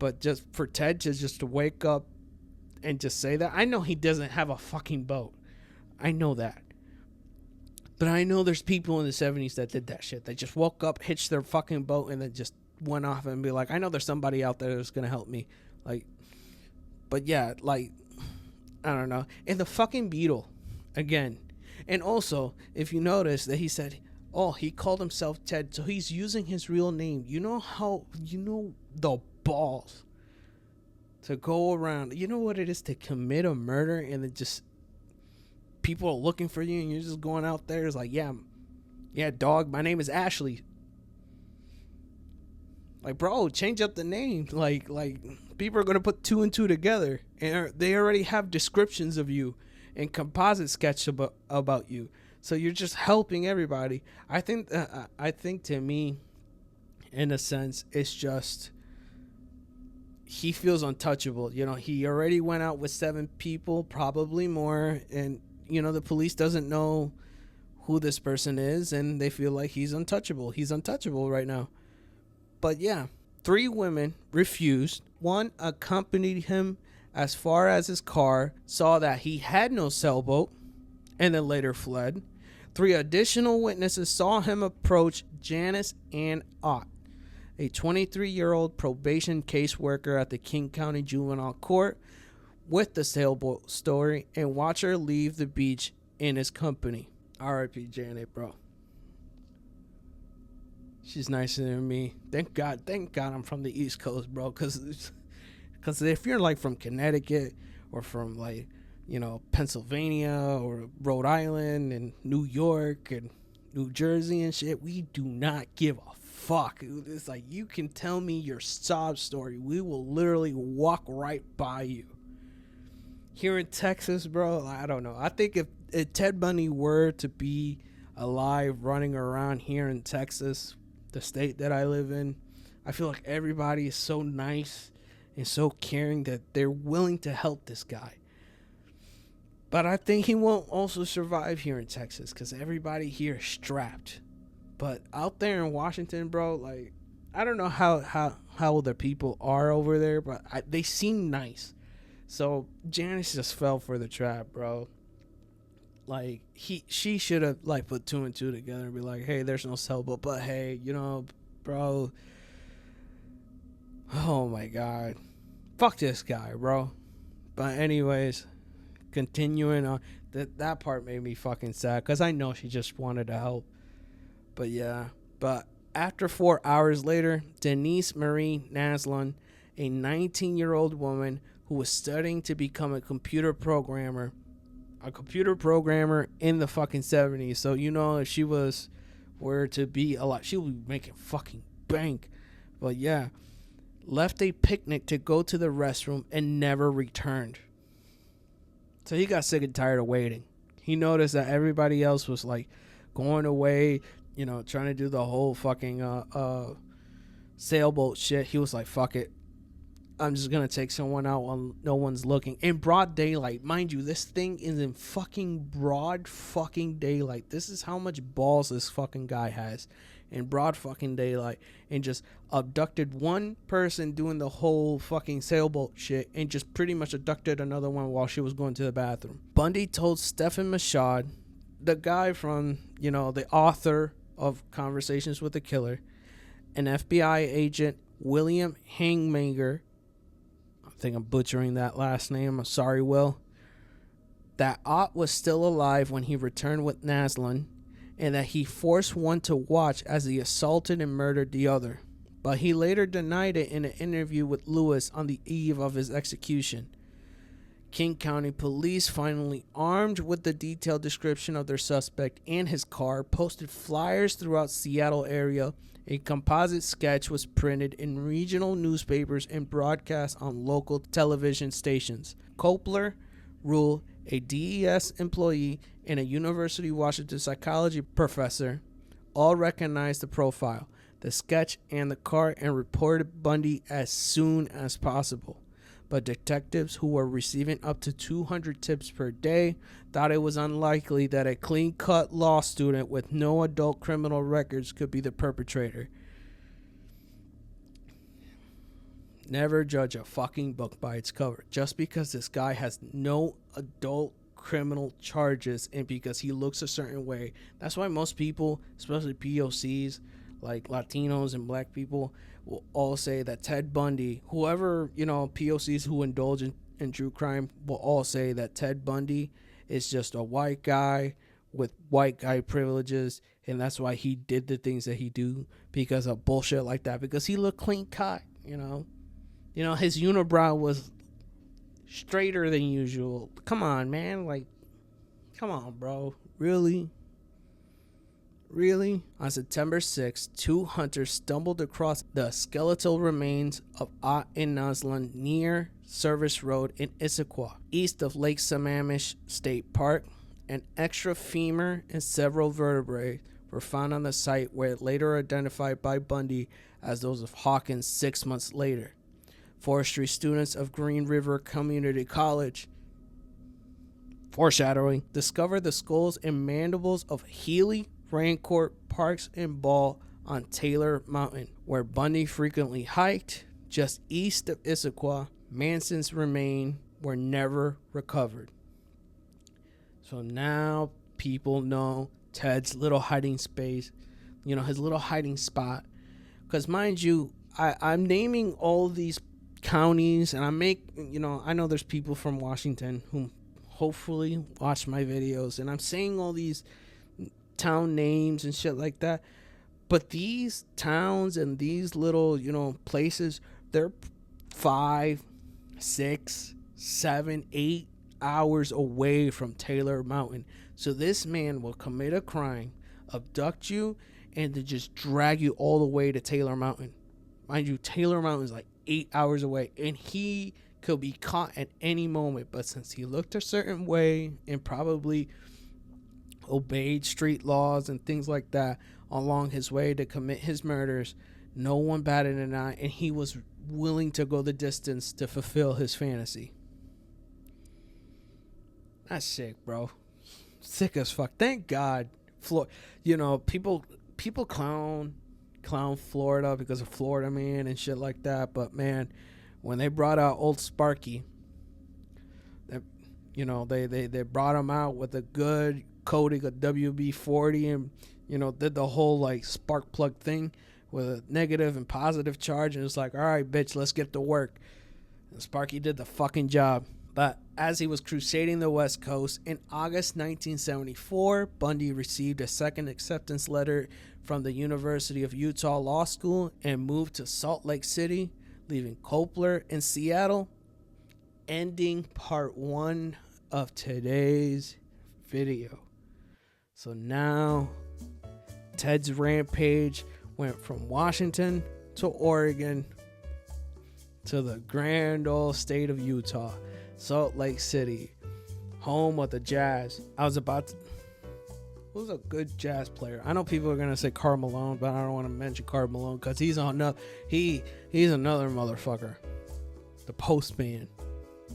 But just for Ted to wake up and just say that, I know he doesn't have a fucking boat. I know that. But I know there's people in the 70s that did that shit. They just woke up, hitched their fucking boat, and then just went off and be like, I know there's somebody out there that's gonna help me. Like, but yeah, like, I don't know. And the fucking Beetle again. And also, if you notice that he said, oh, he called himself Ted, so he's using his real name. The balls to go around, you know what it is to commit a murder, and then just people are looking for you and you're just going out there. It's like, yeah, dog, my name is Ashley. Like, bro, change up the name. Like people are going to put 2 and 2 together. And they already have descriptions of you. and composite sketch about you. So you're just helping everybody. I think to me, in a sense, it's just he feels untouchable. You know, he already went out with 7 people, probably more, and you know the police doesn't know who this person is, and they feel like he's untouchable. He's untouchable right now. But yeah, 3 women refused. 1 accompanied him as far as his car, saw that he had no sailboat, and then later fled. 3 additional witnesses saw him approach Janice Ann Ott, a 23-year-old probation caseworker at the King County Juvenile Court, with the sailboat story, and watch her leave the beach in his company. R.I.P. Janet, bro. She's nicer than me. Thank God I'm from the East Coast, bro. Because if you're like from Connecticut or from like, you know, Pennsylvania or Rhode Island and New York and New Jersey and shit, we do not give a fuck. It's like, you can tell me your sob story. We will literally walk right by you. Here in Texas, bro, I don't know. I think if Ted Bundy were to be alive running around here in Texas, the state that I live in, I feel like everybody is so nice and so caring that they're willing to help this guy. But I think he won't also survive here in Texas because everybody here is strapped. But out there in Washington, bro, like, I don't know how the people are over there, but they seem nice. So Janice just fell for the trap, bro. Like, she should have like put 2 and 2 together and be like, hey, there's no sailboat, but hey, you know, bro. Oh my God, fuck this guy, bro. But anyways, continuing on, that part made me fucking sad because I know she just wanted to help. But yeah, but after 4 hours later, Denise Marie Naslund, a 19-year-old woman who was studying to become a computer programmer in the fucking 70s. So, you know, if she were to be alive, she would be making fucking bank. But yeah, left a picnic to go to the restroom and never returned. So he got sick and tired of waiting. He noticed that everybody else was like going away, you know, trying to do the whole fucking sailboat shit. He was like, fuck it, I'm just gonna take someone out while no one's looking. In broad daylight. Mind you, this thing is in fucking broad fucking daylight. This is how much balls this fucking guy has. In broad fucking daylight. And just abducted one person doing the whole fucking sailboat shit. And just pretty much abducted another one while she was going to the bathroom. Bundy told Stephen Machad, the guy from, you know, the author of Conversations with the Killer, an FBI agent, William Hangmanger, I think I'm butchering that last name, I'm sorry, Will, that Ott was still alive when he returned with Naslund, and that he forced one to watch as he assaulted and murdered the other. But he later denied it in an interview with Lewis on the eve of his execution. King County Police, finally armed with the detailed description of their suspect and his car, posted flyers throughout Seattle area. A composite sketch was printed in regional newspapers and broadcast on local television stations. Kopler, Rule, a DES employee, and a University of Washington psychology professor all recognized the profile, the sketch, and the car and reported Bundy as soon as possible. But detectives who were receiving up to 200 tips per day thought it was unlikely that a clean-cut law student with no adult criminal records could be the perpetrator. Never judge a fucking book by its cover. Just because this guy has no adult criminal charges and because he looks a certain way. That's why most people, especially POCs, like Latinos and black people, will all say that Ted Bundy, whoever, you know, POCs who indulge in true crime will all say that Ted Bundy is just a white guy with white guy privileges, and that's why he did the things that he do, because of bullshit like that, because he looked clean cut, you know. You know, his unibrow was straighter than usual. Come on, man. Like, come on, bro. Really? Really? On September 6, 2 hunters stumbled across the skeletal remains of Ott and Naslund near Service Road in Issaquah, east of Lake Sammamish State Park. An extra femur and several vertebrae were found on the site, where later identified by Bundy as those of Hawkins 6 months later. Forestry students of Green River Community College, foreshadowing, discovered the skulls and mandibles of Healy, Rancourt, Parks, and Ball on Taylor Mountain, where Bundy frequently hiked. Just east of Issaquah, Manson's remains were never recovered. So now people know Ted's little hiding space, his little hiding spot. Because mind you, I'm naming all these counties, and I know there's people from Washington who hopefully watch my videos, and I'm saying all these town names and shit like that, but these towns and these little places, they're 5, 6, 7, 8 hours away from Taylor Mountain. So this man will commit a crime, abduct you, and to just drag you all the way to Taylor Mountain. Mind you, Taylor Mountain is like 8 hours away, and he could be caught at any moment. But since he looked a certain way and probably obeyed street laws and things like that along his way to commit his murders, no one batted an eye, and he was willing to go the distance to fulfill his fantasy. That's sick, bro. Sick as fuck. Thank God, people clown Florida because of Florida Man and shit like that, but man, when they brought out old Sparky, they brought him out with a good coating of WB-40 and did the whole like spark plug thing with a negative and positive charge, and it's like, all right, bitch, let's get to work. And Sparky did the fucking job. But as he was crusading the West Coast in August 1974, Bundy received a second acceptance letter from the University of Utah Law School and moved to Salt Lake City, leaving Copler in Seattle, ending part 1 of today's video. So now Ted's rampage went from Washington to Oregon to the grand old state of Utah, Salt Lake City, home of the Jazz. Who's a good jazz player? I know people are gonna say Karl Malone, but I don't want to mention Karl Malone because he's another motherfucker. The postman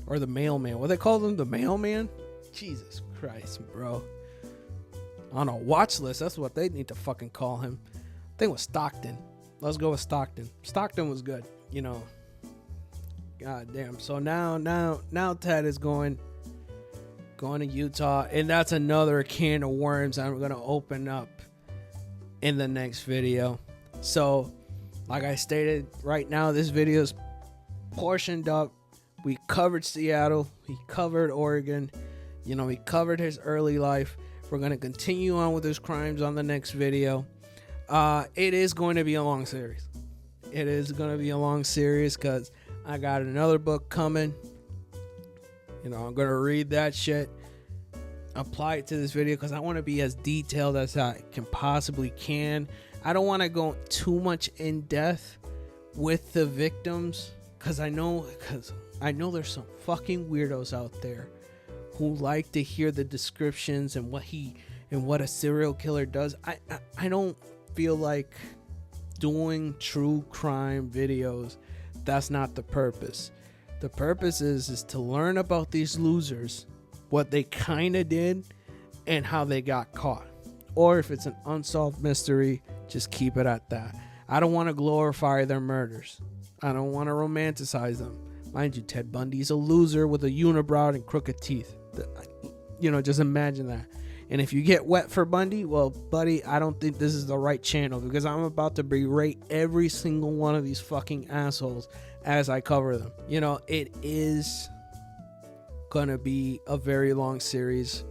or the mailman. What they call them? The mailman? Jesus Christ, bro. On a watch list, that's what they need to fucking call him. I think it was Stockton. Let's go with Stockton. Stockton was good, God damn. So now Ted is going to Utah, and that's another can of worms I'm going to open up in the next video. So, like I stated, right now this video is portioned up. We covered Seattle, we covered Oregon, we covered his early life. We're going to continue on with his crimes on the next video. It is going to be a long series. It is going to be a long series because I got another book coming. I'm going to read that shit, apply it to this video because I want to be as detailed as I can possibly can. I don't want to go too much in depth with the victims because I know there's some fucking weirdos out there who like to hear the descriptions and what a serial killer does. I don't feel like doing true crime videos. That's not the purpose. The purpose is to learn about these losers, what they kind of did, and how they got caught. Or if it's an unsolved mystery, just keep it at that. I don't want to glorify their murders. I don't want to romanticize them. Mind you, Ted Bundy's a loser with a unibrow and crooked teeth. Just imagine that. And if you get wet for Bundy, well, buddy, I don't think this is the right channel because I'm about to berate every single one of these fucking assholes as I cover them. It is gonna be a very long series.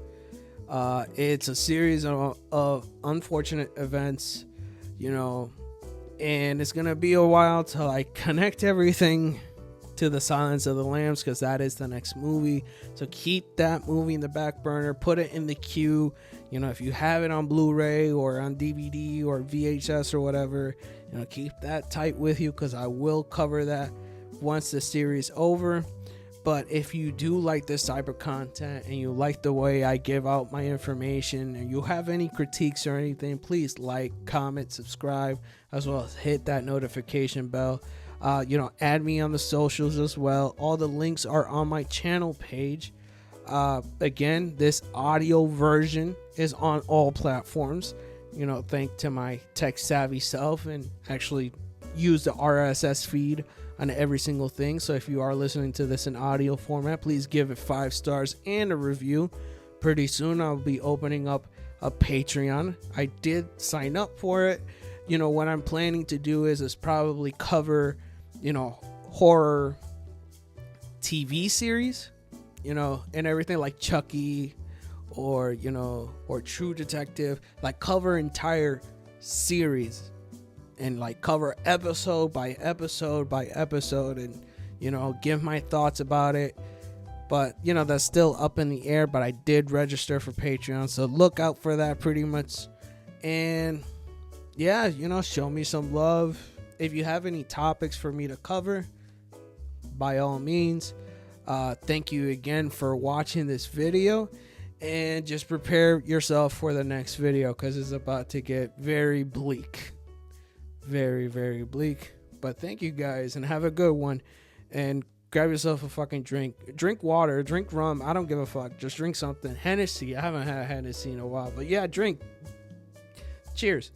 It's a series of unfortunate events, and it's gonna be a while till I connect everything to the Silence of the Lambs, because that is the next movie. So keep that movie in the back burner, put it in the queue. You know, if you have it on Blu-ray or on DVD or VHS or whatever, you know, keep that tight with you, because I will cover that once the series over. But if you do like this type of content and you like the way I give out my information, and you have any critiques or anything, please like, comment, subscribe, as well as hit that notification bell. You know, add me on the socials as well. All the links are on my channel page. Again, this audio version is on all platforms. You know, thanks to my tech savvy self, and actually use the RSS feed on every single thing. So if you are listening to this in audio format, please give it 5 stars and a review. Pretty soon I'll be opening up a Patreon. I did sign up for it. You know, what I'm planning to do is probably cover, you know, horror TV series, you know, and everything, like Chucky or, you know, or True Detective, like cover entire series and like cover episode by episode by episode, and, you know, give my thoughts about it. But, you know, that's still up in the air, but I did register for Patreon, so look out for that pretty much. And yeah, you know, show me some love. If you have any topics for me to cover, by all means. Thank you again for watching this video, and just prepare yourself for the next video, because it's about to get very bleak. Very, very bleak. But thank you guys, and have a good one, and grab yourself a fucking drink water, drink rum, I don't give a fuck, just drink something. Hennessy, I haven't had Hennessy in a while, but yeah, drink. Cheers.